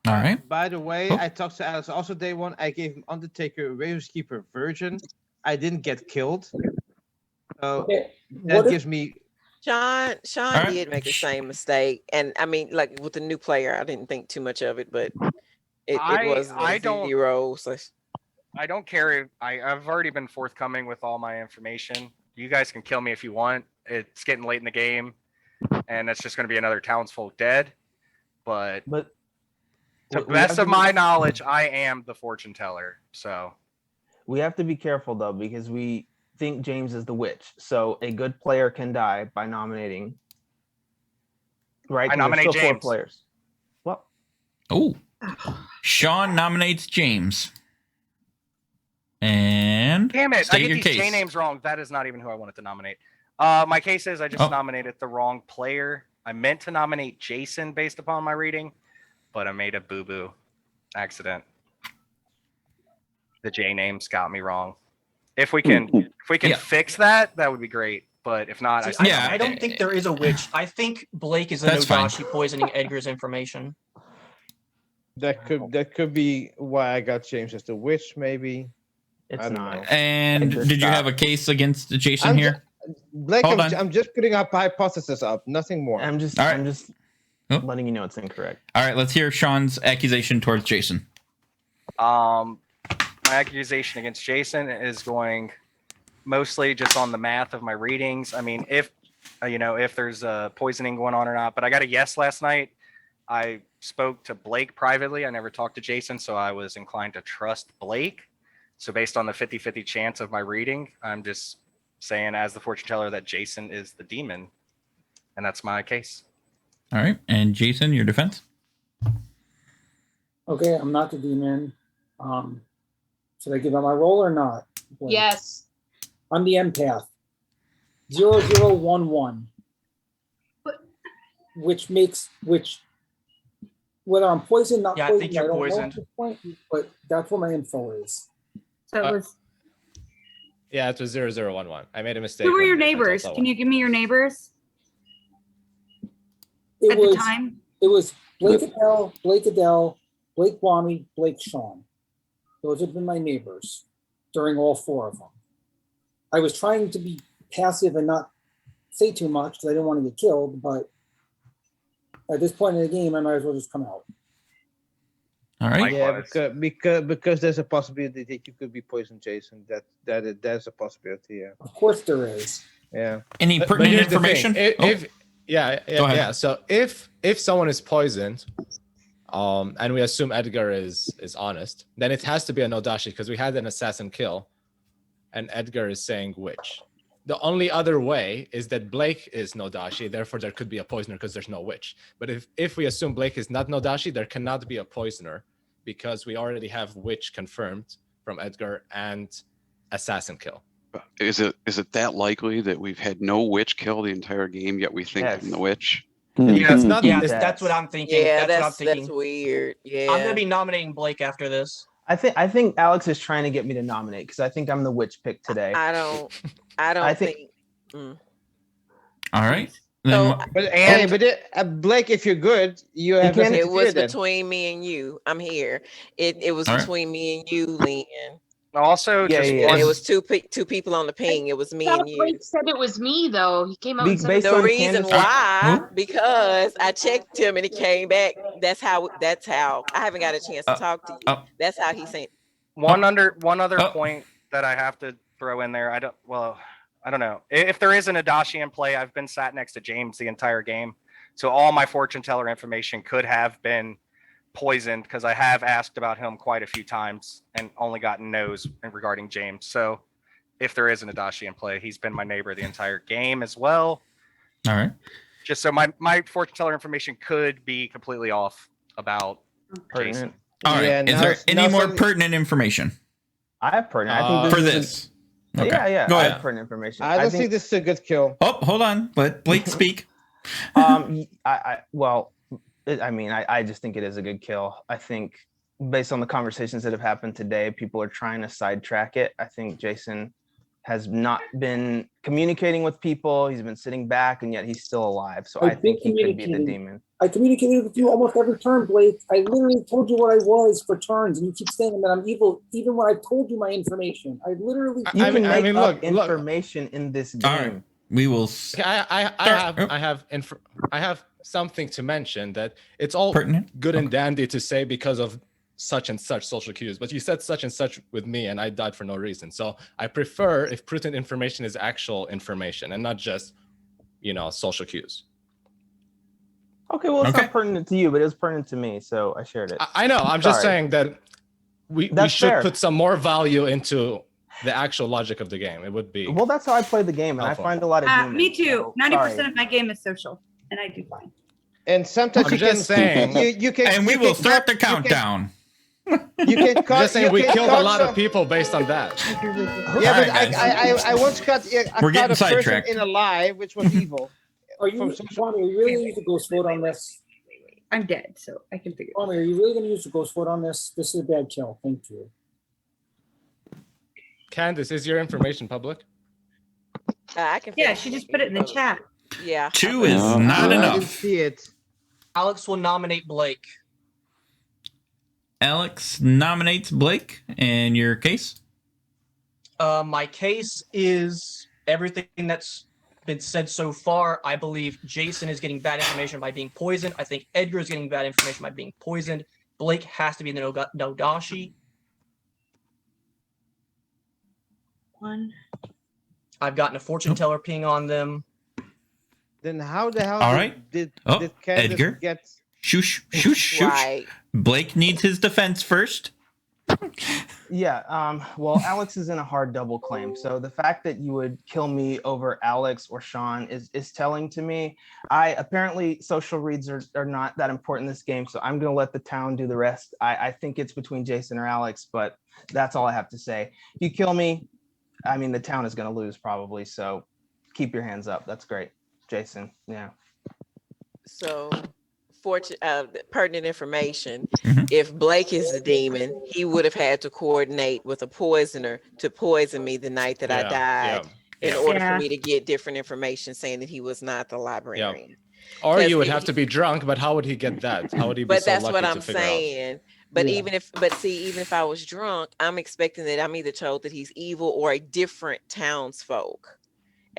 All right. By the way, Oh. I talked to Alex also day 1. I gave him Undertaker, Ravenskeeper, Virgin. I didn't get killed. So Okay. that What if, gives me. Sean right. did make the same mistake, and I mean, like with the new player, I didn't think too much of it, but it was I don't- 0. So I don't care if I've already been forthcoming with all my information. You guys can kill me if you want. It's getting late in the game, and it's just going to be another townsfolk dead. But But to the we have best to of be- my knowledge, I am the fortune teller. So we have to be careful though, because we think James is the witch. So a good player can die by nominating. Right? I 'Cause there's nominate still 4 James. players. Well, Oh, Sean nominates James. And damn it, I state get your these case. J names wrong. That is not even who I wanted to nominate. My case is I just Oh. nominated the wrong player. I meant to nominate Jason based upon my reading, but I made a boo-boo accident. The J names got me wrong. If we can Yeah. fix that, that would be great. But if not, I See, still I don't think there is a witch. I think Blake is a That's fine. Nodashi poisoning Edgar's information. That could be why I got James as the witch, maybe. it's I don't not. know. And Edgar, did you stop. have a case against Jason I'm here? Blake, Hold on. I'm just putting up hypothesis up, nothing more. I'm just All right. I'm just Oh. letting you know it's incorrect. All right, let's hear Sean's accusation towards Jason. My accusation against Jason is going mostly just on the math of my readings. I mean, if if there's poisoning going on or not, but I got a yes last night. I spoke to Blake privately. I never talked to Jason, so I was inclined to trust Blake. So based on the 50-50 chance of my reading, I'm just saying as the fortune teller that Jason is the demon. And that's my case. All right, and Jason, your defense? okay, I'm not the demon. Should I give out my roll or not? Blake? Yes. I'm the empath. 0011. Which whether I'm poisoned, not Yeah, I poisoned, think you're don't know at poisoned. this point, but that's what my info is. So it was. Yeah, it was 0011. I made a mistake. Who were when your I told neighbors? someone. Can you give me your neighbors It at was the time? it was Blake Adele, Blake Wami, Blake Sean. Those have been my neighbors during all 4 of them. I was trying to be passive and not say too much because I didn't want to get killed, but at this point in the game, I might as well just come out. All right. Yeah, Likewise. because there's a possibility that you could be poisoned, Jason. That's a possibility. Yeah, Of course there is. yeah. Any But pertinent here's the thing. information? If yeah, Go ahead. yeah. So if someone is poisoned, and we assume Edgar is honest, then it has to be a Nodashi because we had an assassin kill, and Edgar is saying witch. The only other way is that Blake is Nodashi, therefore there could be a poisoner because there's no witch. But if we assume Blake is not Nodashi, there cannot be a poisoner because we already have witch confirmed from Edgar and assassin kill. Is it that likely that we've had no witch kill the entire game, yet we think Yes. I'm the witch? Yeah, it's not. Yeah, it's- that's what I'm thinking. yeah, that's what I'm thinking. that's weird. Yeah. I'm gonna be nominating Blake after this. I think Alex is trying to get me to nominate because I think I'm the witch pick today. I don't I think, think- All right. So, Then, But hey, Blake, if you're good, you have can't- nothing it to was fear then. between me and you. I'm here. It was All right. between me and you, Lynn. Also, Yeah, just yeah, And one, it was two people on the ping. It was me thought and you. Blake said it was me though. He came out Be- and said based it The on reason Candace- why, Who? because I checked him and he came back. That's how I haven't got a chance to talk to you. That's how he said. one other Oh. point that I have to throw in there. I don't know. If there is an Adachi in play, I've been sat next to James the entire game. So all my fortune teller information could have been poisoned because I have asked about him quite a few times and only gotten no's regarding James. So if there is an Adachi in play, he's been my neighbor the entire game as well. all right. Just so my fortune teller information could be completely off about Jason. Pertinent. All right. Yeah, Is now there it's- any now more suddenly- pertinent information? I have pertinent. I think for this. this. Okay. Yeah. Go I ahead. have pertinent information. I don't think this is a good kill. Oh, hold on. Let Blake speak. I just think it is a good kill. I think based on the conversations that have happened today, people are trying to sidetrack it. I think Jason has not been communicating with people. He's been sitting back, and yet he's still alive. So I think he could be the demon. I communicated with you almost every turn, Blake. I literally told you what I was for turns, and you keep saying that I'm evil, even when I told you my information. I literally. You can make up look. information in this game. All right. We will. I have something to mention that it's all Pertinent? good and dandy to say because of such and such social cues, but you said such and such with me and I died for no reason. So I prefer if pertinent information is actual information and not just, social cues. Okay, well, it's not pertinent to you, but it was pertinent to me, so I shared it. I know. I'm just saying that we should put some more value into the actual logic of the game. It would be. Well, that's how I play the game, and helpful. I find a lot of demons. Me too. So, 90% of my game is social, and I do fine. And sometimes I'm you just can. saying. You can. And we you will can start cut- the countdown. You can cut. Just saying, we can killed a cut lot of some- people based on that. Yeah, All but right, I once cut. I We're cut getting a person sidetracked. in a lie, which was evil. Are you, Tommy, are you really going to use the ghost vote on this? I'm dead, so I can figure it out. Tommy, are you really going to use the ghost vote on this? This is a bad kill. Thank you. Candace, is your information public? I can. Yeah, finish she just it. put it in the chat. Yeah. 2 is not I didn't enough. see it. Alex will nominate Blake. Alex nominates Blake. And your case? My case is everything that's been said so far. I believe Jason is getting bad information by being poisoned. I think Edgar is getting bad information by being poisoned. Blake has to be the Nodashi. One. I've gotten a fortune teller ping on them. Then how the hell All right. did Oh, Candace Edgar. get? Shoosh, shoosh, shoosh. Right. Blake needs his defense first. Yeah. Well, Alex is in a hard double claim. So the fact that you would kill me over Alex or Sean is telling to me. Apparently social reads are not that important in this game. So I'm going to let the town do the rest. I think it's between Jason or Alex, but that's all I have to say. If you kill me, I mean, the town is going to lose probably. So keep your hands up. That's great. Jason. Yeah. So, pertinent information. Mhm. If Blake is the demon, he would have had to coordinate with a poisoner to poison me the night that I died in order for me to get different information saying that he was not the librarian. Or you would have to be drunk, but how would he get that? How would he be But so that's lucky what to I'm figure out? saying. But even if I was drunk, I'm expecting that I'm either told that he's evil or a different townsfolk.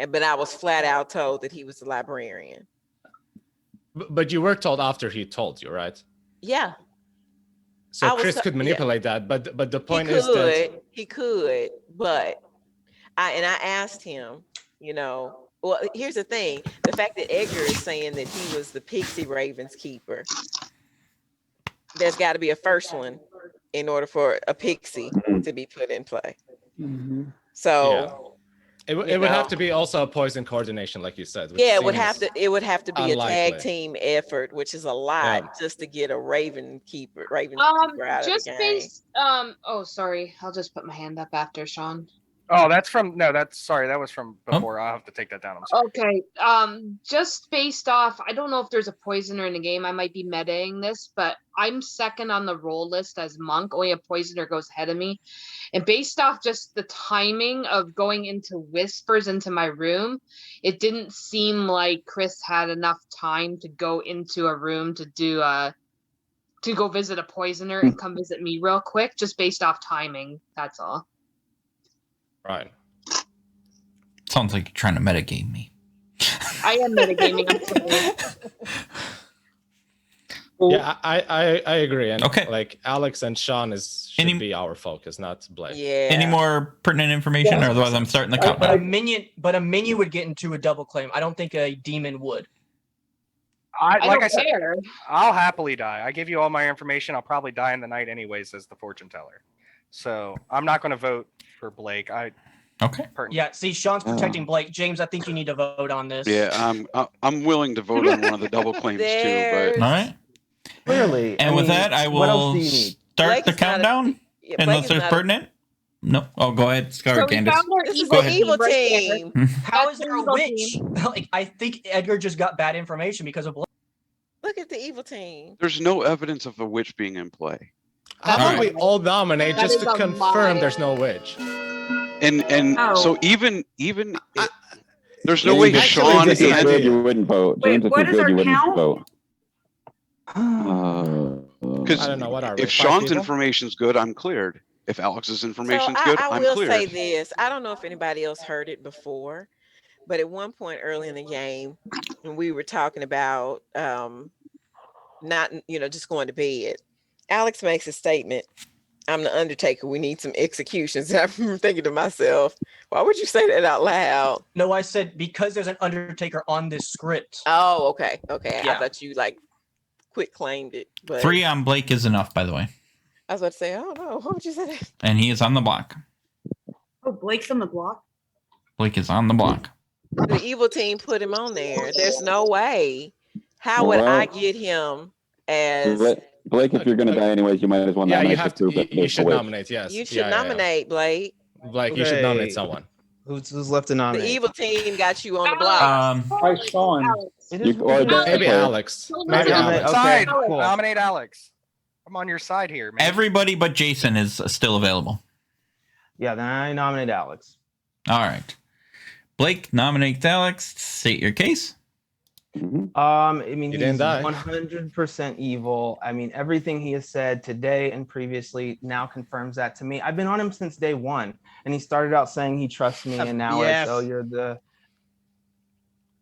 But I was flat out told that he was the librarian. But you were told after he told you, right? Yeah. So I was Chris to- could manipulate that, but the point he is that could, but I asked him, well, here's the thing. The fact that Edgar is saying that he was the Pixie Ravens keeper, there's got to be a first one in order for a Pixie to be put in play. Mm-hmm. So it would have to be also a poison coordination, like you said. which yeah, it would seems have to be a tag unlikely. team effort, which is a lot just to get a Raven keeper out of Just the game. based oh sorry, I'll just put my hand up after Sean. Oh, that was from before. I'll have to take that down. I'm sorry. Okay. Just based off, I don't know if there's a poisoner in the game. I might be metaing this, but I'm second on the roll list as monk. Only a poisoner goes ahead of me. And based off just the timing of going into whispers into my room, it didn't seem like Chris had enough time to go into a room to do to go visit a poisoner and come visit me real quick, just based off timing. That's all. Right. Sounds like you're trying to metagame me. I am metagaming. I'm sorry. Yeah, I agree. And Okay. like Alex and Sean should be our focus, not Blake. Yeah. Any more pertinent information? Or otherwise, I'm starting the But countdown. a minion would get into a double claim. I don't think a demon would. Like I said, care. I'll happily die. I give you all my information. I'll probably die in the night anyways, as the fortune teller. So I'm not going to vote for Blake. Okay. Yeah, see, Sean's protecting Blake. James, I think you need to vote on this. Yeah, I'm willing to vote on one of the double claims too, All right. Clearly. And with that, I what else will do you need? start Blake the is not a- countdown. Yeah, Unless Blake is there's not a- pertinent. No. Oh, go ahead, So Scar we Candace. found our This is evil the ahead. evil right there. team. How That's is the there a evil witch? team. Like, I think Edgar just got bad information because of Blake. Look at the evil team. There's no evidence of a witch being in play. How about Alright. we all nominate That just is to a confirm lie. there's no witch? And Oh. so even there's no It's way actually Sean just James an is too and good, you wouldn't vote. Wait, James is what too is good, our you wouldn't count? vote. because I don't know, what are we? if 5 Sean's people? information's good, I'm cleared. If Alex's So information's good, I I'm will say cleared. this. I don't know if anybody else heard it before, but at one point early in the game, when we were talking about not, just going to bed, Alex makes a statement. I'm the Undertaker. We need some executions. And I remember thinking to myself, why would you say that out loud? No, I said because there's an Undertaker on this script. Oh, okay. Okay. Yeah. I thought you quick claimed it. But 3 on Blake is enough, by the way. I was about to say, I don't know. What would you say that? And he is on the block. Oh, Blake's on the block. Blake is on the block. The evil team put him on there. There's no way. How would I Well, get him as Blake, if you're going to die anyways, you might as well Yeah, nominate you have the to. group that You there's should a witch. nominate. Yes. you should Yeah, yeah, yeah. nominate Blake? Blake, you should nominate Okay. someone. Who's left to The nominate? evil team got you on the block. Hi, Sean. Alex. It You- is- or it is- that- Maybe okay. Alex. Don't Maybe nominate- Alex. Okay, Side. cool. Nominate Alex. I'm on your side here, man. Everybody but Jason is still available. Yeah, then I nominate Alex. All right. Blake nominates Alex. State your case. Mhm. I mean, He he's didn't die. 100% evil. I mean, everything he has said today and previously now confirms that to me. I've been on him since day one, and he started out saying he trusts me, and now Yes. it's, oh, you're the.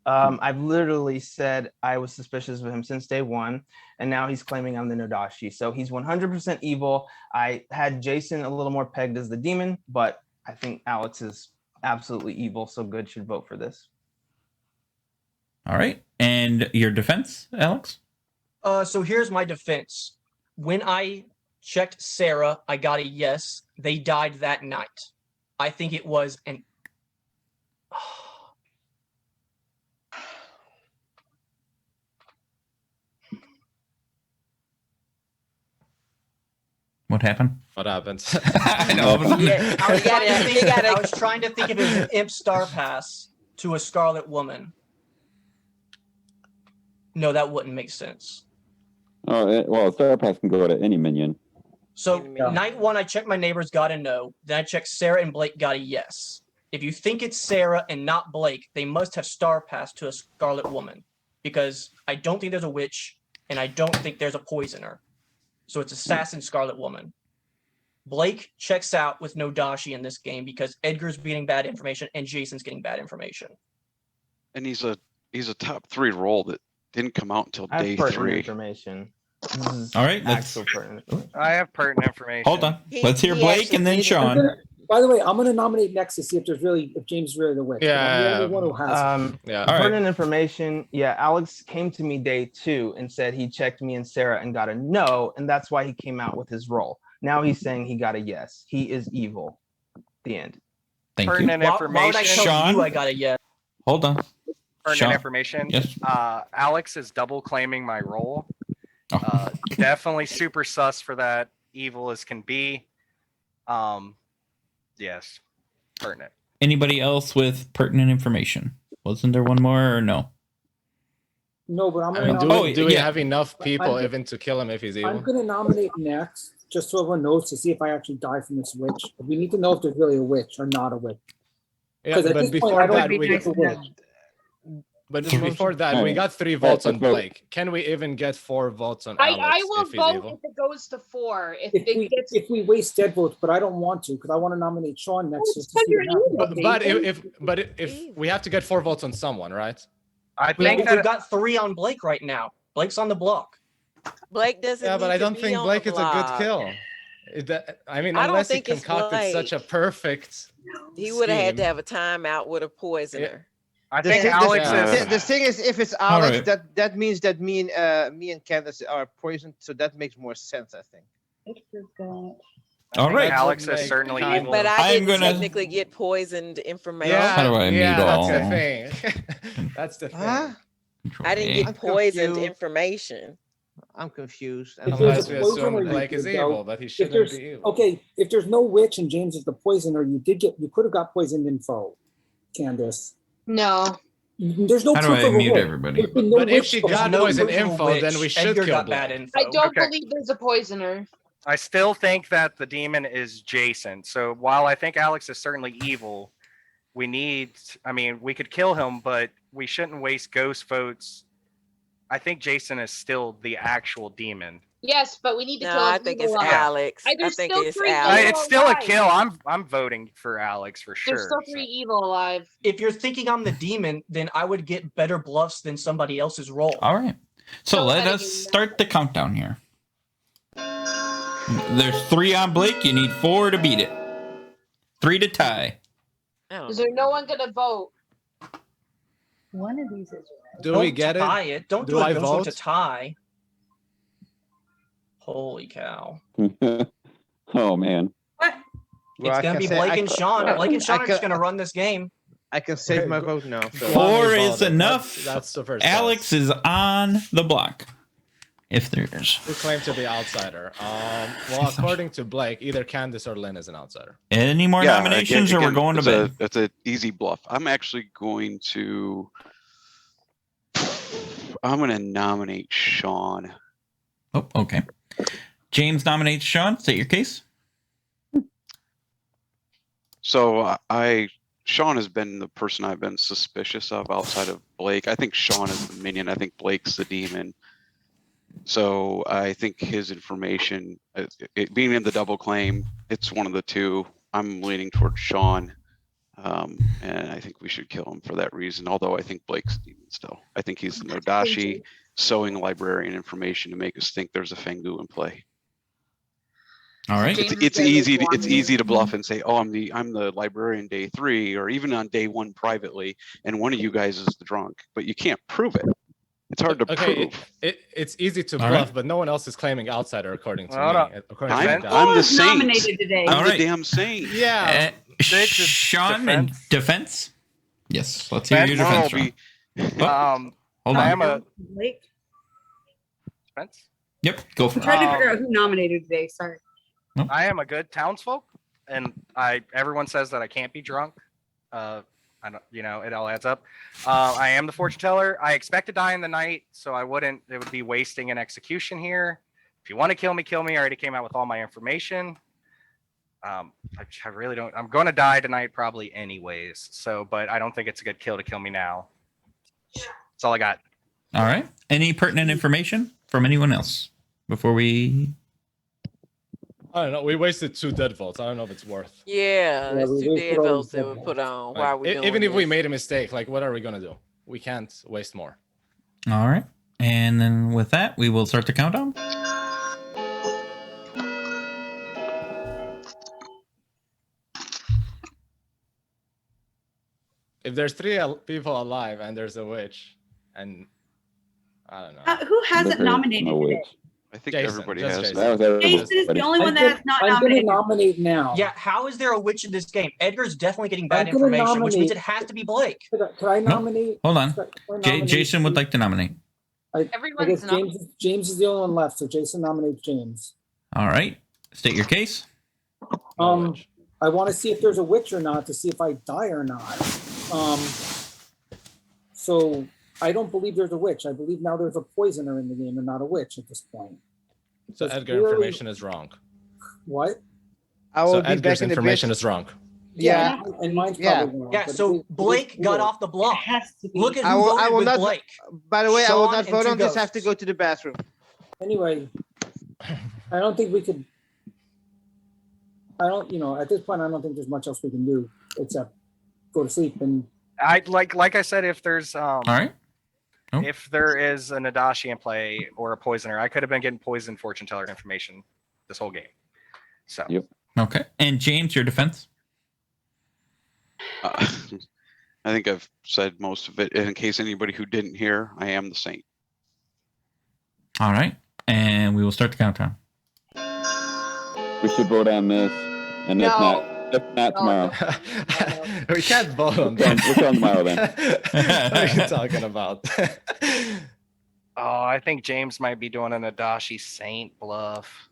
I've literally said I was suspicious of him since day one, and now he's claiming I'm the Nodashi. So he's 100% evil. I had Jason a little more pegged as the demon, but I think Alex is absolutely evil. So good should vote for this. All right. And your defense, Alex? So here's my defense. When I checked Sarah, I got a yes. They died that night. I think it was an. What happened? What happens? I know. Yeah, I was, You trying to gotta- think, you gotta- I was trying to think if it was an imp star pass to a Scarlet Woman. No, that wouldn't make sense. Oh, well, Star Pass can go to any minion. So Yeah. night one, I checked my neighbors, got a no. Then I checked Sarah and Blake, got a yes. If you think it's Sarah and not Blake, they must have star passed to a Scarlet Woman, because I don't think there's a witch and I don't think there's a poisoner. So it's Assassin Scarlet Woman. Blake checks out with no Dashi in this game because Edgar's getting bad information and Jason's getting bad information. And he's a top 3 roll that didn't come out until I have day pertinent 3. information. This is All right, let's actual pertinent information. I have pertinent information. hold on. He- Let's hear he Blake actually and then did it. Sean. By the way, I'm gonna nominate next to see if James is really the witch. I'm the only one who has it. Yeah. All right. Pertinent information. Yeah, Alex came to me day 2 and said he checked me and Sarah and got a no, and that's why he came out with his roll. Now he's saying he got a yes. He is evil. The end. Thank you. Pertinent Why would I information. tell Sean? you I got a yes? Hold on. Pertinent Sean. information. Yes. Alex is double claiming my role. Oh. Definitely super sus for that. Evil as can be. Yes. Pertinent. Anybody else with pertinent information? Wasn't there one more or no? No, but I'm I gonna mean, do nominate. we, do we yeah. have enough people I'm- even to kill him if he's I'm evil? gonna nominate next, just so everyone knows, to see if I actually die from this witch. We need to know if there's really a witch or not a witch. Yeah, 'Cause at but this point, before I don't that, think we it's a witch. but Three. before that, we Alright. got 3 votes on let's vote. Blake. Can we even get 4 votes on Alex I will if he's vote evil? if it goes to 4. If If it we, gets if we waste dead votes, but I don't want to, because I want to nominate Sean next. Just to because see you're what happens. evil, But Jason. if we have to get 4 votes on someone, right? I We've think that got 3 on Blake right now. Blake's on the block. Blake doesn't. Yeah, but need I to don't be think on Blake the is a good block. kill. I mean, I don't unless he think it's concocted such a Blake. perfect. He would have had to scheme. have a timeout with a poisoner. I The think thing- Alex the- is. The thing is, if it's Alex, right. that means that me and Candace are poisoned, so that makes more sense, I think. I All think right. Alex Would is make certainly kind- evil. But I I'm didn't gonna- technically get poisoned information. Yeah, How do I mute that's all? the thing. That's the thing. Huh? I didn't Okay. get I'm poisoned confused. information. I'm confused. If And there's Unless a we poisoner, assume you Blake is could go. evil, but he If shouldn't there's be evil. okay, if there's no witch and James is the poisoner, you could have got poisoned info, Candace. No. There's no How do proof I of a mute witch. everybody? There's been no But if witch she before. got no poison proof of a info, then we witch. should Edgar kill got bad Blake. info. I don't Okay. believe there's a poisoner. I still think that the demon is Jason. So while I think Alex is certainly evil, we could kill him, but we shouldn't waste ghost votes. I think Jason is still the actual demon. Yes, but we need to No, kill I him think evil it's alive. Alex. I There's think still it's 3 Alex. evil It's still a alive. kill. I'm voting for Alex for There's sure. still 3 evil alive. If you're thinking I'm the demon, then I would get better bluffs than somebody else's roll. All right. So Don't let let us it be start the countdown here. There's 3 on Blake. You need 4 to beat it. 3 to tie. Is there no one gonna vote? One of these is Do Don't we get it? tie it. Don't Do do I a ghost vote vote? to tie. Holy cow. Oh man. what? Well, It's I going to can be say- Blake I and can- Sean. Blake and Sean I are just can- going to run this game. I can save my vote now. So. Go on, 4 we is voted. enough. That's the first. Alex guess. is on the block. If there's We claim to be outsider. Well, according to Blake, either Candace or Lynn is an outsider. any more Yeah, nominations, or we're going to bed. It's an easy bluff. I'm actually going to. I'm going to nominate Sean. Oh, okay. James nominates Sean. State your case. So Sean has been the person I've been suspicious of outside of Blake. I think Sean is the minion. I think Blake's the demon. So I think his information, it being in the double claim, it's one of the two. I'm leaning towards Sean, and I think we should kill him for that reason. Although I think Blake's the demon still. I think he's the Nodashi sowing librarian information to make us think there's a Fengu in play. All right. James It's says easy to bluff and say, oh, I'm the librarian day 3, or even on day 1 privately, and one of you guys is the drunk, but you can't prove it. It's hard to prove. It's easy to All bluff, right. but no one else is claiming outsider according to Hold me. on. According to I'm Guy. the was saint. nominated today. I'm All the right. damn saint. Yeah. Sean and defense. Yes. Let's hear your Defense defense. will Sean. Hold I on. am a Blake. defense. Yep. Go for I'm it. trying to figure out who nominated today. Sorry. I am a good townsfolk, and everyone says that I can't be drunk. I don't, it all adds up. I am the fortune teller. I expect to die in the night, so it would be wasting an execution here. If you want to kill me, kill me. I already came out with all my information. I really don't. I'm going to die tonight probably anyways. So, but I don't think it's a good kill to kill me now. That's all I got. All right. Any pertinent information from anyone else before we? I don't know. We wasted 2 dead votes. I don't know if it's worth. Yeah, Yeah, it's we 2 wasted dead all votes these that dead we put on. Why Like, are we doing even if we this? made a mistake, like what are we gonna do? We can't waste more. All right. And then with that, we will start the countdown. If there's 3 people alive and there's a witch, and I don't know. Who hasn't There's nominated no today? witch. I think Jason, everybody just has Jason. that. That was Jason is everybody. the only one that has not I'm going to nominated. nominate now. Yeah, how is there a witch in this game? Edgar's definitely getting bad I'm gonna information, which means nominate- it has to be Blake. Could I nominate? Hold on. could I nominate- Jason would like to nominate. I Everyone's guess James is the only one left, so Jason nominates James. All right. State your case. No Um, witch. I want to see if there's a witch or not to see if I die or not. So I don't believe there's a witch. I believe now there's a poisoner in the game and not a witch at this point. So It's Edgar really- information is wrong. What? I will So be Edgar's back in the information bit. is wrong. Yeah. And mine's Yeah. probably wrong. Yeah, but so it- Blake it- got off the block. has to be. Look at I who will- voted I will with not- Blake. By the way, I will Sean not and vote 2 on this. I have to ghosts. go to the bathroom. Anyway, I don't think we could. I don't, at this point, I don't think there's much else we can do except go to sleep and. I like I said, if there's All right. if there is an Adachi in play or a poisoner, I could have been getting poisoned fortune teller information this whole game. So Yep. Okay. And James, your defense. I think I've said most of it. In case anybody who didn't hear, I am the saint. All right. And we will start the countdown. We should vote on this, and if No. not tomorrow. We can't vote on We'll that. kill him tomorrow then. What are you talking about? Oh, I think James might be doing an Adachi Saint bluff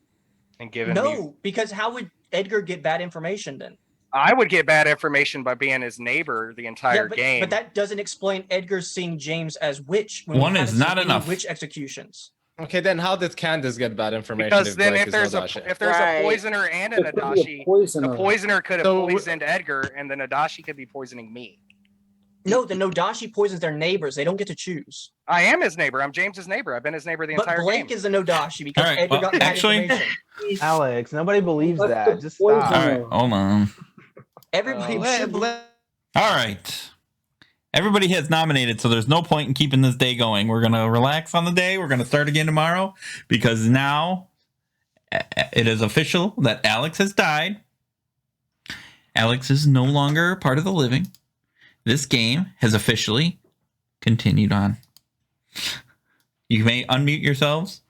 and giving me. No, because how would Edgar get bad information then? I would get bad information by being his neighbor the entire game. But that doesn't explain Edgar seeing James as witch. When One we is haven't not seen any enough. Witch executions. Okay, then how did Candace get bad information? Because if then Blake if is there's Nadashi? a Right. poisoner and an There could be a Adachi, the poisoner. poisoner could have So- poisoned Edgar, and then Adachi could be poisoning me. No, the Nodashi poisons their neighbors. They don't get to choose. I am his neighbor. I'm James's neighbor. I've been his neighbor the But entire Blake game. is the Nodashi because All right, Edgar well, got bad actually- information. Alex, nobody believes That's that. the Just poison. stop. All right, hold on. Everybody should. All right. Everybody has nominated, so there's no point in keeping this day going. We're going to relax on the day. We're going to start again tomorrow because now it is official that Alex has died. Alex is no longer part of the living. This game has officially continued on. You may unmute yourselves.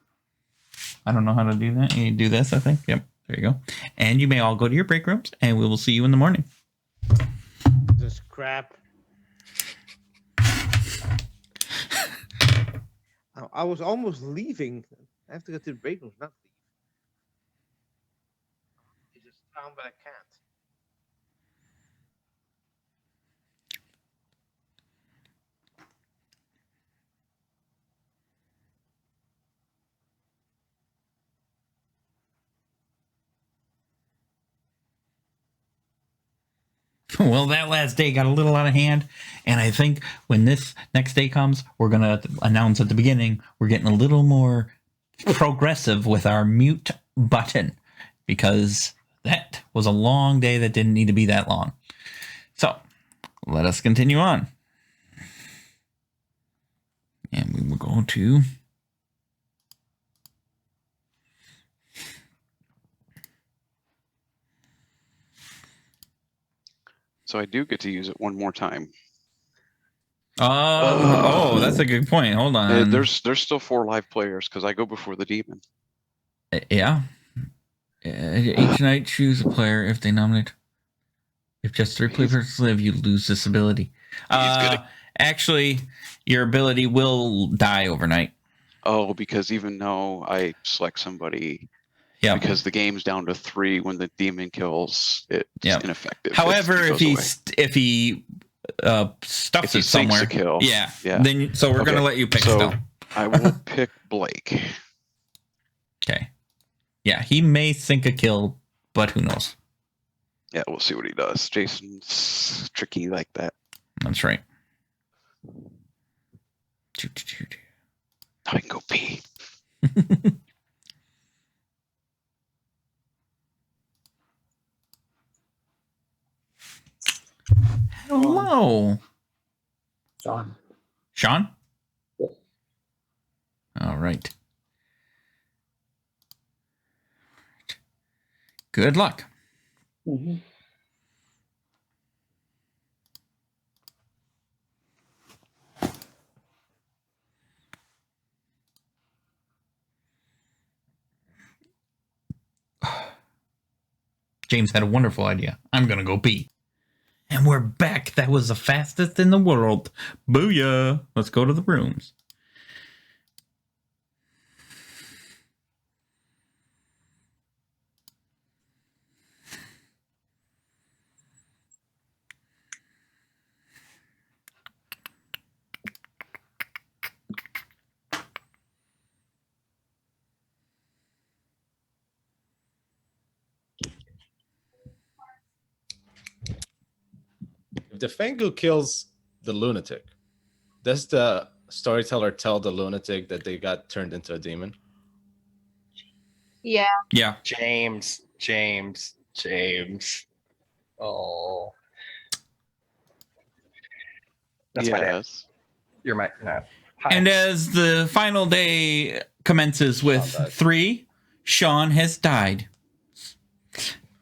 I don't know how to do that. You do this, I think. Yep, there you go. And you may all go to your break rooms, and we will see you in the morning. This crap. I was almost leaving. I have to go to the break room, not leave. It's just down, but I can't. Well, that last day got a little out of hand, and I think when this next day comes, we're going to announce at the beginning we're getting a little more progressive with our mute button, because that was a long day that didn't need to be that long. So, let us continue on. And we will go to... So I do get to use it one more time. Oh, that's a good point. Hold on. There's still 4 live players because I go before the demon. Yeah. Each night, choose a player if they nominate. If just 3 players live, you lose this ability. Actually, your ability will die overnight. Oh, because even though I select somebody, because the game's down to 3 when the demon kills, it's ineffective. However, it if he stuffs you somewhere, a kill. Yeah. Then so we're gonna let you pick still. I will pick Blake. Okay. Yeah, he may sink a kill, but who knows? Yeah, we'll see what he does. Jason's tricky like that. That's right. I can go pee. Hello. Sean. Sean? Yeah. All right. Good luck. Mm-hmm. James had a wonderful idea. I'm going to go pee. And we're back. That was the fastest in the world. Booyah. Let's go to the rooms. If the Fengu kills the lunatic, does the storyteller tell the lunatic that they got turned into a demon? Yeah. Yeah. James. Oh. That's my dad. You're my no. Hi. And as the final day commences with 3, Sean has died.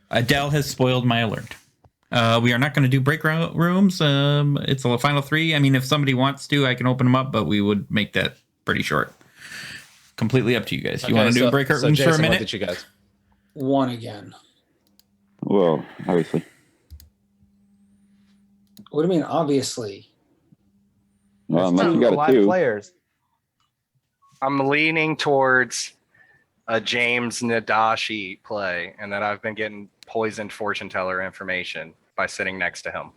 Adele has spoiled my alert. We are not going to do break rooms. It's the final 3. I mean, if somebody wants to, I can open them up, but we would make that pretty short. Completely up to you guys. You want to do break rooms for a Jason, minute? What did you guys? 1 again. Well, obviously. What do you mean, obviously? Well, unless you got a live 2. players. I'm leaning towards a James Nadashi play, and that I've been getting poisoned fortune teller information by sitting next to him.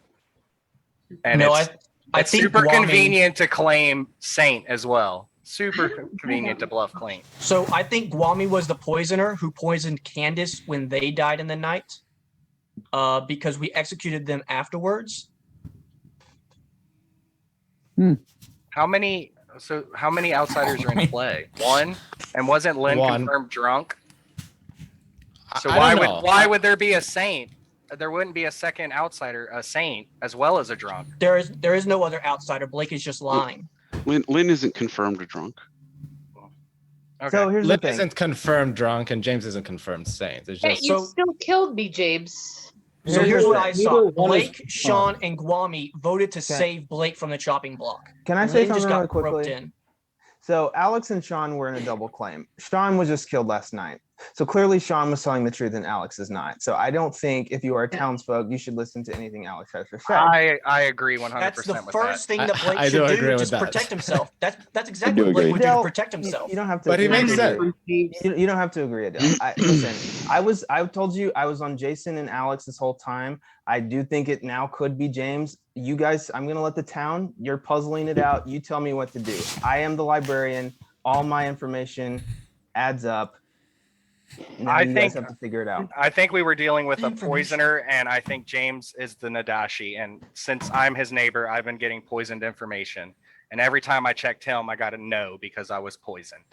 And No, it's I it's think super Guami- convenient to claim Saint as well. Super convenient to bluff Clean. So I think Guami was the poisoner who poisoned Candace when they died in the night, because we executed them afterwards. How many outsiders are in play? One? And wasn't Lynn One. confirmed drunk? So I don't know. why would there be a Saint? There wouldn't be a second outsider, a Saint, as well as a drunk. There is no other outsider. Blake is just lying. Lynn isn't confirmed a drunk. Okay. So here's Lynn the thing. isn't confirmed drunk, and James isn't confirmed saint. It's Hey, just you still killed me, James. So here's what I Neither saw. one is- Blake, Sean, and Guami voted to save Blake from the chopping block. Can I say Lynn just something got really roped quickly? in. So Alex and Sean were in a double claim. Sean was just killed last night. So clearly Sean was telling the truth and Alex is not. So I don't think if you are a townsfolk, you should listen to anything Alex has to say. I agree 100% That's the with first that. thing that Blake I do should agree do, with just that. protect himself. That's I exactly do what Blake agree. would do to Adele, protect himself. You don't have to. But he agree. makes sense. You don't have to agree, Adele. Listen, I told you I was on Jason and Alex this whole time. I do think it now could be James. You guys, I'm gonna let the town. You're puzzling it out. You tell me what to do. I am the librarian. All my information adds up. Now I you think- guys have to figure it out. I think we were dealing with a Information. poisoner, and I think James is the Nadashi. And since I'm his neighbor, I've been getting poisoned information. And every time I checked him, I got a no because I was poisoned.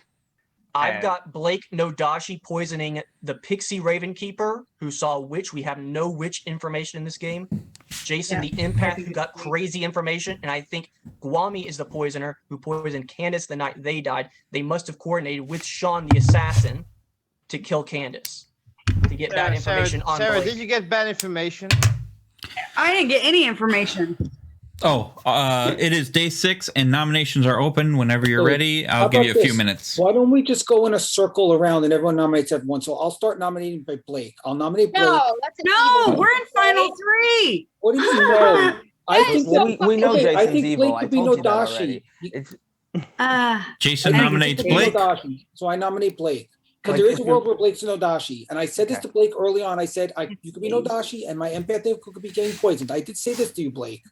I've And- got Blake Nodashi poisoning the Pixie Raven Keeper, who saw a witch. We have no witch information in this game. Jason, the empath, who got crazy information. And I think Guami is the poisoner who poisoned Candace the night they died. They must have coordinated with Sean, the assassin, to kill Candace, to get bad information on Sarah, Blake. did you get bad information? I didn't get any information. Oh, it is day 6, and nominations are open whenever you're So, ready. how I'll give you a about few this? minutes. Why don't we just go in a circle around and everyone nominates everyone? So I'll start nominating by Blake. I'll nominate Blake. No, that's an No, evil we're in final 3. What do you know? I That think is so we know okay, I Jason's think evil. Blake I could be told you that Nodashi. already. It's Jason I think nominates He could be Blake. Nodashi, so I nominate Blake. Because Like, there is a if world where Blake's a Nodashi. And I said this Okay. to Blake early on. I said, you could be Nodashi and my empath could be getting poisoned. I did say this to you, Blake.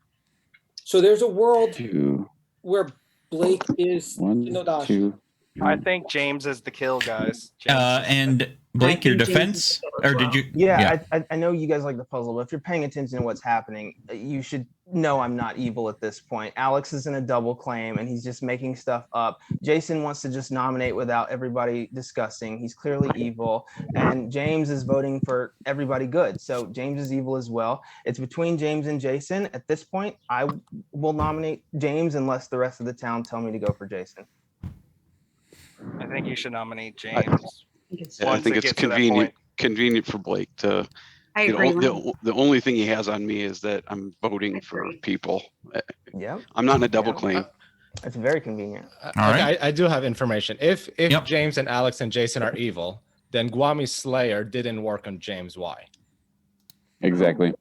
So there's a world 2, where Blake is 1, Nodashi. 2. I think James is the kill, guys. James And Blake, your think James defense, is the or killer did as you? Yeah, I know you guys like the puzzle, but if you're paying attention to what's happening, you should know I'm not evil at this point. Alex is in a double claim and he's just making stuff up. Jason wants to just nominate without everybody discussing. He's clearly evil. And James is voting for everybody good. So James is evil as well. It's between James and Jason. At this point, I will nominate James unless the rest of the town tell me to go for Jason. I think you should nominate James. Yeah, I Once think it it's gets to that convenient for Blake to. I The, agree. the only thing he has on me is that I'm voting for Agree. people. Yep, I'm not in a double Yeah. claim. that's very convenient. All Okay, right. I do have information. If Yep. James and Alex and Jason are evil, then Guami's Slayer didn't work on James. Why? Exactly.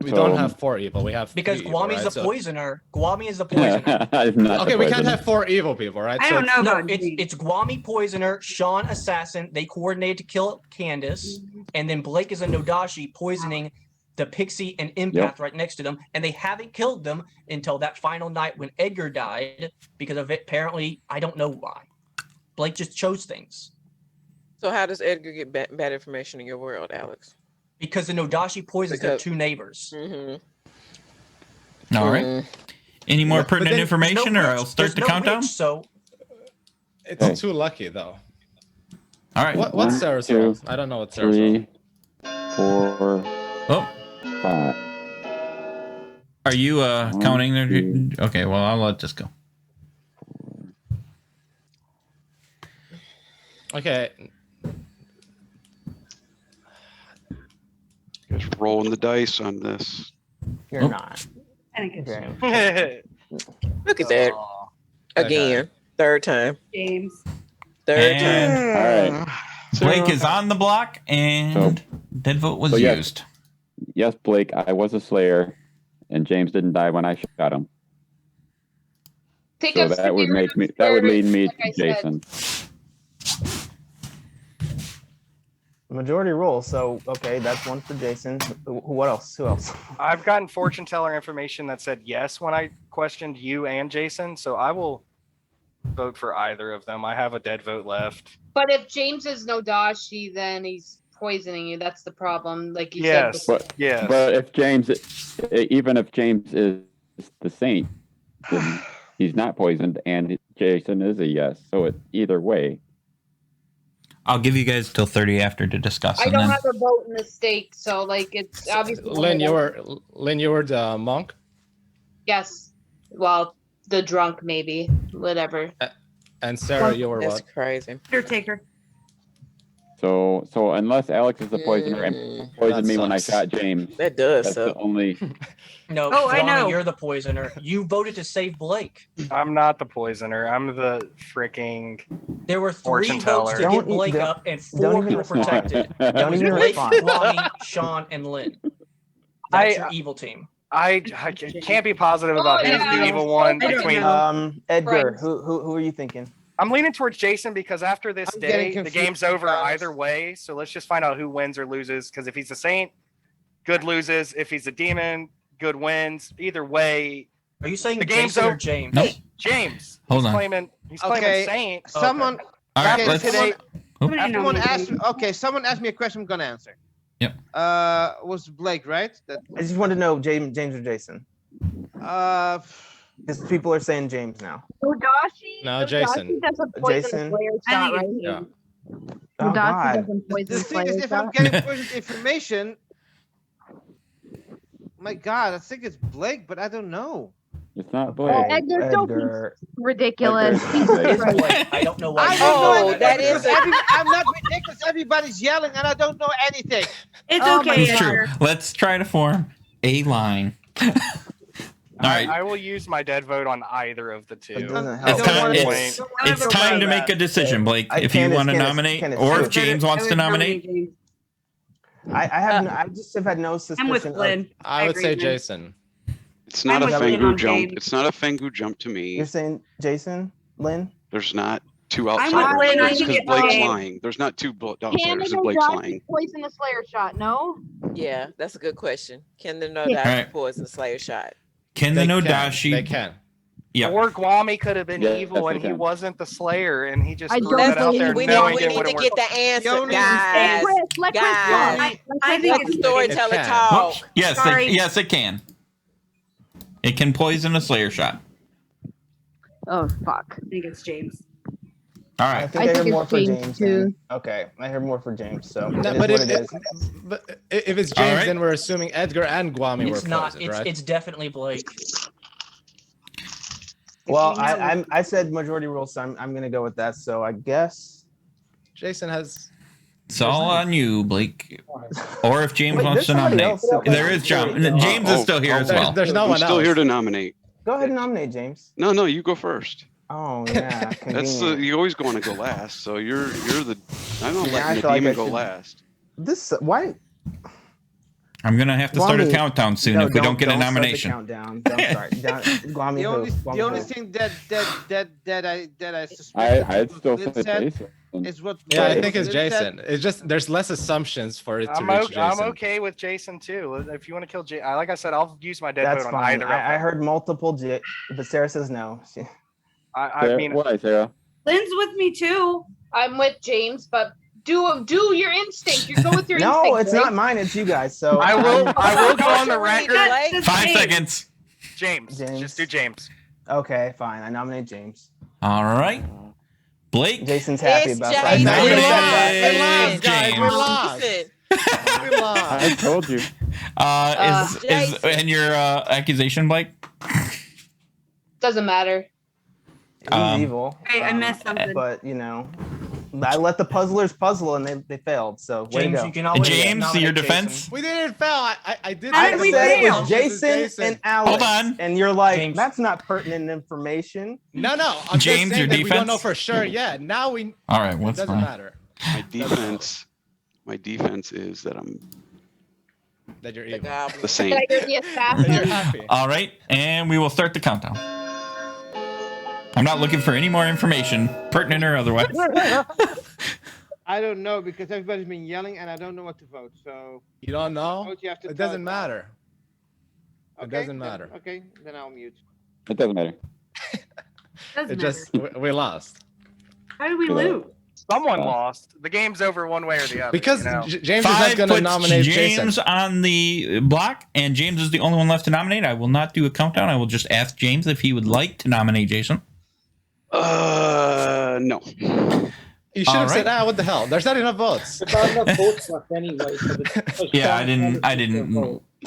We So- don't have 4 evil. We have Because 3 evil, Guami's right? the So- poisoner. Guami is the poisoner. I'm not Okay, the we can't poisoner. have 4 evil people, right? I don't know No, about it's James. it's Guami poisoner, Sean assassin. They coordinated to kill Candace, and then Blake is a Nodashi poisoning the Pixie and Empath Yep. right next to them, and they haven't killed them until that final night when Edgar died because of it. Apparently, I don't know why. Blake just chose things So how does Edgar get bad information in your world, Alex? because the Nodashi poisons their Because- 2 neighbors. Mm-hmm. All right. Any more But pertinent then- information, No or witch. I'll start There's the no countdown? witch, so It's Hey. too lucky though. All right. What's 1, Sarah's 2, role? I don't know what Sarah's role. 3, 4, Oh, 5. are you counting there? 2. Okay. Well, I'll let this go. Okay, Just rolling the dice on this. You're Oh. not. I think it's Okay. Look at that. Oh, Again. Third time. James. Third time. And All right. Blake is on the block, and dead vote was yes. used. Yes, Blake, I was a Slayer, and James didn't die when I shot him. Pick So up that would scenarios make me. That would where, lead me like I to said, Jason. Majority rule. So okay, that's one for Jason. What else? Who else? I've gotten fortune teller information that said yes when I questioned you and Jason, so I will vote for either of them. I have a dead vote left. But if James is no Dashi, then he's poisoning you. That's the problem. Like you Yes, said. But yes. but if James, even if James is the saint, then he's not poisoned, and Jason is a yes. So it either way. I'll give you guys till 30 after to discuss. I And don't then have a vote in the stake, so like it's obviously. Lynn, you were the monk. Yes. Well, the drunk maybe. Whatever. And Sarah, you were That's what? crazy. Undertaker. So unless Alex is the poisoner and poisoned That me when I sucks. shot James, That does that's the suck. only. No, Oh, I Johnny, know. you're the poisoner. You voted to save Blake. I'm not the poisoner. I'm the freaking. There were 3 Fortune votes to teller. get Blake up, and 4 even people respond. protected. It Don't was even Blake, respond. Kwame, Sean, and Lynn. That's your evil team. I can't be positive about Oh, who's yeah. the evil one I don't between. know. Edgar, Friends. who are you thinking? I'm leaning towards Jason because after this I'm getting day, the confused game's over because- either way. So let's just find out who wins or loses. Because if he's a saint, good loses. If he's a demon, good wins. Either way, Are you saying The game's Jason or over. James? Nope. James. Hold he's on. claiming Okay. saint. Someone, All right, okay, let's. someone, Somebody someone nominate asked. me. Okay, someone asked me a question. I'm gonna answer. Yep. Was Blake right? That. I just want to know James or Jason. Uh, Because people are saying James now. Mudashi. No, Jason. doesn't poison the Jason? player I shot, think right? it's Yeah. Oh God. doesn't the thing is, if I'm getting poisoned information, my God, I think it's Blake, but I don't know. It's not Blake. Okay, Edgar, don't be Edgar. ridiculous. Edgar. It's Blake. I don't know why. I you don't know Oh, anything that because is a- I'm not ridiculous. Everybody's yelling, and I don't know anything. It's Oh okay, It's true. Edgar. Let's try to form a line. All right. I will use my dead vote on either of the two. It doesn't I help. It's don't time- wanna- it's- don't wanna It's go time by to make that. a decision, Blake. I- If you Candace, want to Candace, nominate, Candace, or I if would- James I wants would to nominate. James. I just have had no I'm suspicion with of. Flynn. I would say agree, man. Jason. It's not I'm a with Lynn Fengu on jump. James. It's not a Fengu jump to me. You're saying Jason, Lynn? There's not 2 I'm with outsiders. Lynn. I Because think it's Blake's James. lying. There's not 2 Can outsiders. the Blake's Mudashi lying. poison the Slayer shot? No. Yeah, that's a good question. Can the Yeah. Nodashi Alright. poison the Slayer shot? Can the They Nodashi? can. Yeah. Or Guami could have been Yeah, evil yes, and they he can. wasn't the Slayer and he just I threw don't that out believe there We knowing need, it we need wouldn't to work. get the answer, only- guys. Let Chris Guys. talk. I- I think Let it's Storyteller can. talk. Whoops. Yes, Sorry. yes, it can. It can poison a Slayer shot. Oh fuck. I think it's James. All I right. think I, hear think more it's for James, James. too. Then. Okay, I hear more for James. So No, it is but what it is. But if it's All James, right. then we're assuming Edgar and Guami It's were not. poisoned, It's right? it's definitely Blake. Well, You know. I said majority rule, so I'm gonna go with that. So I guess. Jason has. It's all on you, Blake. Or if James Wait, wants there's to somebody nominate. else still There is playing. John. James is Oh, still here as okay. well. There's no I'm one still else. here to nominate. Go ahead and nominate James. No, you go first. Oh yeah, That's convenient. you always want to go last. So you're the. I'm not Yeah, I letting the feel like demon I go should- last. This why? I'm gonna have to start a Guami- countdown soon No, if we don't get a start the nomination. countdown. Don't start. Guami The only, who? the Guami only who? thing that I suspect I'd still Flynn say said Jason. is what. Yeah, I what think it's Flynn said. Jason. It's just there's less assumptions for it to I'm, reach I'm Jason. okay with Jason too. If you want to kill Jason, like I said, I'll use my dead That's vote on fine. either. of I them. heard multiple, but Sarah says no. I mean, Why, Sarah? Lynn's with me too. I'm with James, but do your instinct. You go with your instinct. No, it's right? not mine. It's you guys. So I will go on the Blake. record. Blake. 5 seconds. James, James. just do James. Okay, fine. I nominate James. All right. Blake. Jason's happy It's about Jason. that. Nominated guys. We James. lost. Jason. We lost. I told you. Is Jason. and your accusation, Blake? Doesn't matter. He's Um, evil. Wait, I missed something. But I let the puzzlers puzzle and they failed. So way to James, go. you can always James, nominate your Jason. defense. We didn't fail. I did. How I did we said it fail? was This is Jason and Alex. Hold on. And you're like, James. that's not pertinent information. No. I'm James, just saying your that we don't defense? know for sure yet. Now we. All right. It What's doesn't fine? matter My defense is that I'm that you're The evil. goblin. the same. That you're the That you're assassin. happy. All right, and we will start the countdown. I'm not looking for any more information, pertinent or otherwise. I don't know because everybody's been yelling and I don't know what to vote. So You don't know? vote, you have to It tell doesn't us now. matter. It doesn't matter. Okay, then I'll mute. It doesn't matter. Doesn't It matter. just we lost How did we Yeah. lose? Someone lost. The game's over one way or the other. because you know? James is not 5 going to puts nominate James Jason. on the block, and James is the only one left to nominate. I will not do a countdown. I will just ask James if he would like to nominate Jason. No. You should have said, what the hell? There's not enough votes. There's not enough votes left anyway. So Yeah, I didn't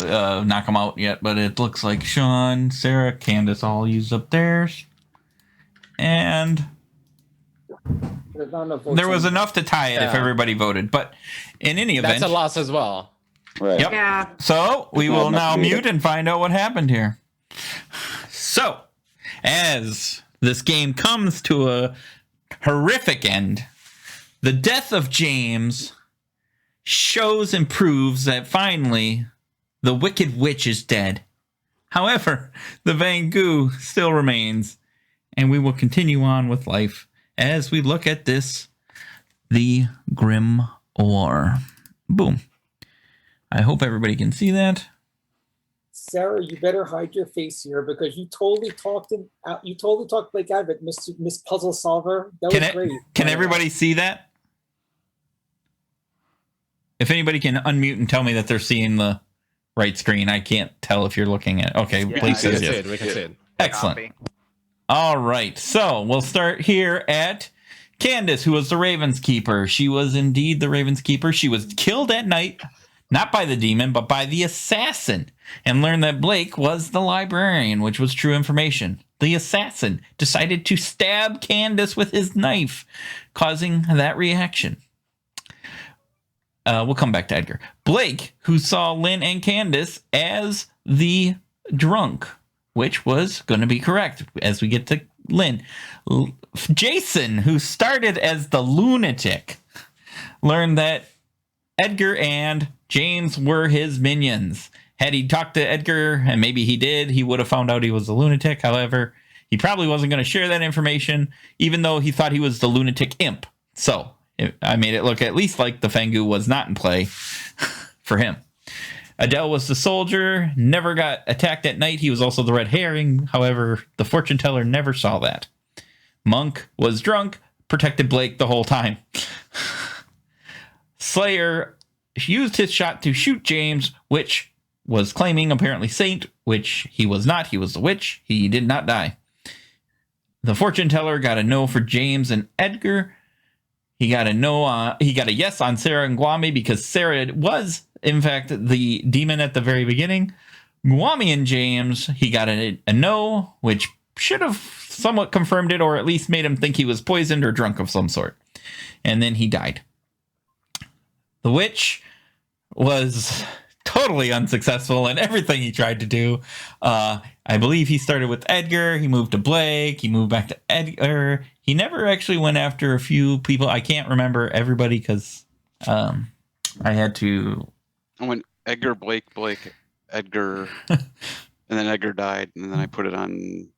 knock them out yet, but it looks like Sean, Sarah, Candace all used up theirs, and There's not enough votes there was anyway. enough to tie it if Yeah. everybody voted. But in any event, That's a loss as well. Right. Yep. Yeah. So we Not will enough now to beat mute it. and find out what happened here. So, as this game comes to a horrific end, the death of James shows and proves that finally the Wicked Witch is dead. However, the Van Gogh still remains, and we will continue on with life as we look at this, the Grim War. Boom. I hope everybody can see that. Sarah, you better hide your face here because you totally talked him out. You totally talked Blake out of it, Miss Puzzle Solver. That was great. Can everybody see that? If anybody can unmute and tell me that they're seeing the right screen, I can't tell if you're looking at. Okay, Yeah, Blake We says can see yes. it. We can see it. Excellent. Copy. All right, so we'll start here at Candace, who was the Raven's Keeper. She was indeed the Raven's Keeper. She was killed at night, not by the demon, but by the assassin, and learned that Blake was the librarian, which was true information. The assassin decided to stab Candace with his knife, causing that reaction. We'll come back to Edgar. Blake, who saw Lynn and Candace as the drunk, which was going to be correct as we get to Lynn. Jason, who started as the lunatic, learned that Edgar and James were his minions. Had he talked to Edgar, and maybe he did, he would have found out he was a lunatic. However, he probably wasn't going to share that information, even though he thought he was the lunatic imp. So I made it look at least like the Fangu was not in play for him. Adele was the soldier, never got attacked at night. He was also the red herring. However, the fortune teller never saw that. Monk was drunk, protected Blake the whole time. Slayer used his shot to shoot James, which was claiming apparently Saint, which he was not. He was the witch. He did not die. The fortune teller got a no for James and Edgar. He got a no. He got a yes on Sarah and Guami because Sarah was, in fact, the demon at the very beginning. Guami and James, he got a no, which should have somewhat confirmed it, or at least made him think he was poisoned or drunk of some sort. And then he died. The witch was totally unsuccessful in everything he tried to do. I believe he started with Edgar. He moved to Blake. He moved back to Edgar. He never actually went after a few people. I can't remember everybody because I had to. I went Edgar, Blake, Edgar, and then Edgar died, and then I put it on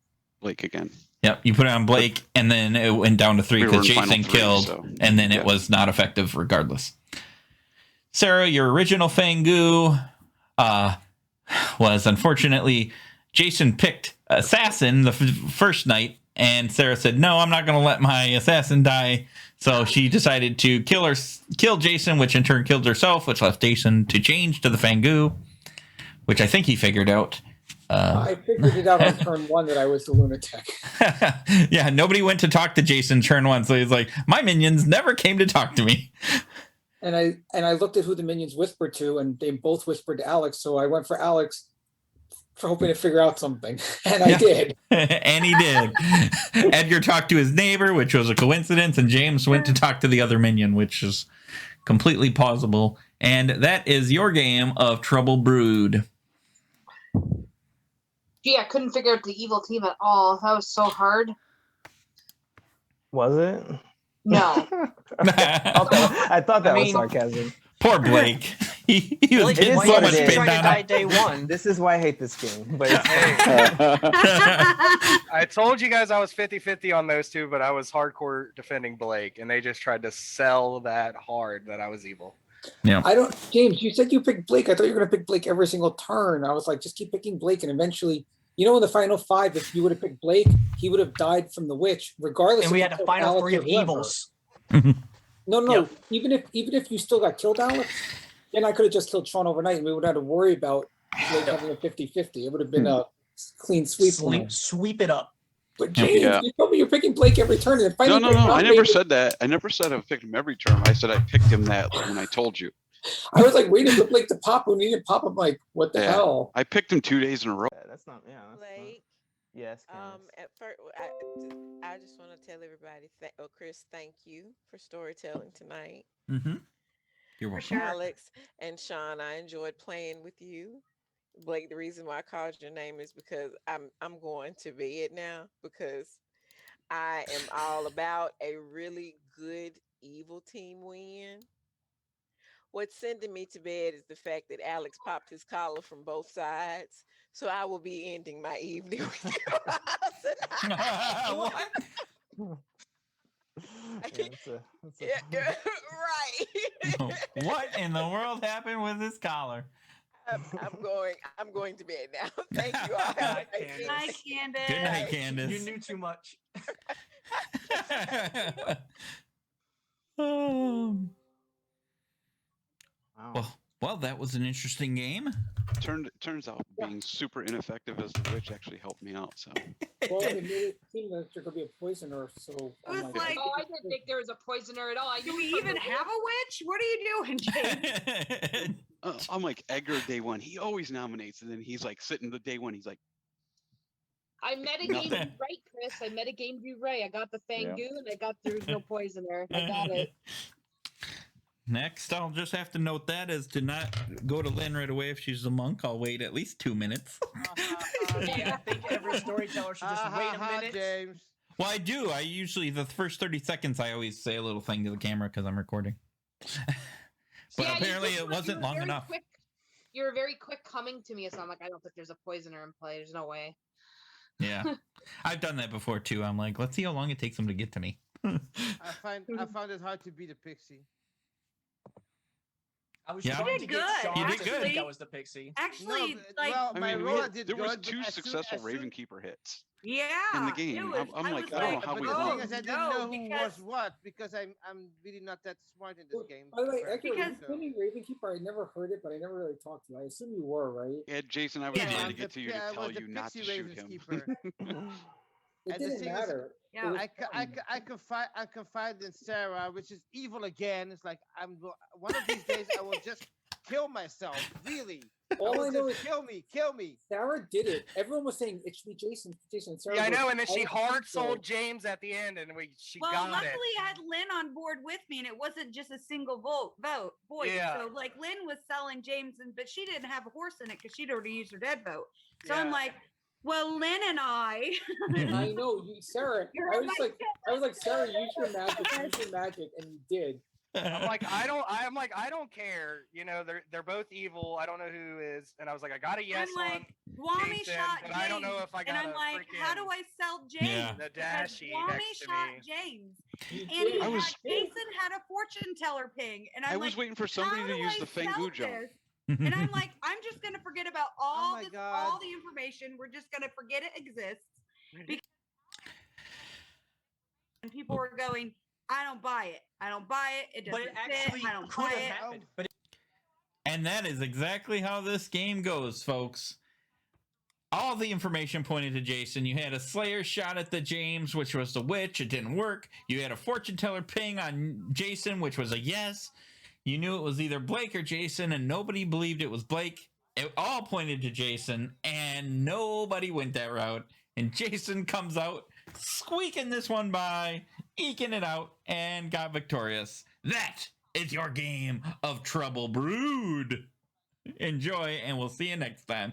Blake again. Yep, you put it on Blake, and then it went down to 3 We were because in final Jason 3, killed, so, and then it yeah. was not effective regardless. Sarah, your original Fangu was unfortunately Jason picked assassin the first night, and Sarah said, "No, I'm not going to let my assassin die." So she decided to kill Jason, which in turn killed herself, which left Jason to change to the Fangu, which I think he figured out. I figured it out on turn 1 that I was the lunatic. Yeah, nobody went to talk to Jason turn 1, so he's like, my minions never came to talk to me. And I looked at who the minions whispered to, and they both whispered to Alex. So I went for Alex, for hoping to figure out something, and I did. And he did. Edgar talked to his neighbor, which was a coincidence, and James went to talk to the other minion, which is completely plausible. And that is your game of Trouble Brewed. Gee, I couldn't figure out the evil team at all. That was so hard. Was it? No. I thought that was mean- sarcasm. Poor Blake. he was Blake, getting why so you much didn't try pinned to on die him. day one? This is why I hate this game. But it's I told you guys I was 50-50 on those two, but I was hardcore defending Blake, and they just tried to sell that hard that I was evil. Yeah. I don't, James, you said you picked Blake. I thought you were going to pick Blake every single turn. I was like, just keep picking Blake. And eventually, you know, in the final 5, if you would have picked Blake, he would have died from the witch, regardless And we if had you a killed final Alex 3 or of whoever. evils. No, Yep. even if you still got killed, Alex, then I could have just killed Sean overnight and we would have had to worry about Blake having a 50-50. It would have been a clean sweep. for him. Sweep it up. But James, Yeah. you told me you're picking Blake every turn. And No, finally no, Blake no. I never nominated- said that. I never said I picked him every term. I said I picked him that when I told you. I was like waiting for Blake to pop when he didn't pop. I'm like, what the Yeah. hell? I picked him 2 days in a row. that's not. Yeah. That's not, Blake, yes. Candace. at first, I just want to tell everybody, Chris, thank you for storytelling tonight. Mm-hmm. You're welcome. Alex and Sean, I enjoyed playing with you. Blake, the reason why I called your name is because I'm going to bed now because I am all about a really good evil team win. What's sending me to bed is the fact that Alex popped his collar from both sides. So I will be ending my evening with you. What? Yeah, right. What in the world happened with this collar? I'm going to bed now. Thank you all. Have a nice evening. Hi, Candace. Good night, Candace. You knew too much. Wow. Well, that was an interesting game. Turns out being super ineffective as the witch actually helped me out. So Well, it made it seem that there could be a poisoner. So It was like, Oh, I didn't think there was a poisoner at all. I do knew we from even the- have a witch? What are you doing, James? I'm like Edgar day one. He always nominates, and then he's like sitting the day one. He's like, I metagamed you right, Chris. I metagamed you right. I got the Fangoon. I got there's no poisoner. I got it. Next, I'll just have to note that as to not go to Lynn right away if she's a monk. I'll wait at least 2 minutes. Yeah, I think every storyteller should just wait a minute. James. Well, I do. I usually, the first 30 seconds, I always say a little thing to the camera because I'm recording. But Yeah, apparently you it wasn't were long very enough. Quick, you were very quick coming to me, so I'm like, I don't think there's a poisoner in play. There's no way. Yeah. I've done that before too. I'm like, let's see how long it takes them to get to me. I found it hard to beat a pixie. I was Yeah. trying You to did get good. Sean You did to good. think I was the pixie. Actually, No, but- like, well, I my mean, roll did there was good. but 2 as soon- successful as soon- Ravenkeeper hits. yeah. in the it game. was- I'm I like, was I don't know like, how But we the won. thing is, I didn't no, know who because- was what because I'm really not that smart in this Well, game. By the way, apparently, Edgar, Because- so- you Ravenkeeper, I never heard it, but I never really talked to you. I assume you were, right? Yeah, Jason, I was Yeah, trying to I'm get to you I to tell was the you not to Pixie shoot him. Ravenskeeper. It And the didn't thing is- matter. It Yeah. was I confide in Sarah, which is evil again. It's like one of these days I will just kill myself. Really, All I know is kill me. Sarah did it. Everyone was saying it should be Jason. Jason. Sarah Yeah, I goes, know. And then she don't hard think so. sold James at the end, and she Well, got luckily it. I had Lynn on board with me, and it wasn't just a single voice. Yeah. So like Lynn was selling James, but she didn't have a horse in it because she'd already used her dead vote. So I'm Yeah. like, well, Lynn and I. I know, Sarah. You're I was my like, Sarah, use your magic, and you did. I'm like, I don't care. You know, they're both evil. I don't know who is. And I was like, I got a yes I'm on like, Wami Jason, shot but James. I don't know if I got and I'm a like, how do freaking- I sell James? Yeah. The Because Dashie Wami next to shot me. James. You And did. he I had, was- Jason had a fortune teller ping. And I'm I like, was waiting for somebody how to do use I the sell Fangu jump. this? And I'm like, I'm just gonna forget about all my this, God. all the information. We're just gonna forget it exists. Because and people were going, I don't buy it. I don't buy it. It But doesn't it actually fit. I don't could buy have it. happened. But And that is exactly how this game goes, folks. All the information pointed to Jason. You had a Slayer shot at the James, which was the witch. It didn't work. You had a fortune teller ping on Jason, which was a yes. You knew it was either Blake or Jason, and nobody believed it was Blake. It all pointed to Jason, and nobody went that route. And Jason comes out squeaking this one by, eking it out, and got victorious. That is your game of Trouble Brewed. Enjoy, and we'll see you next time.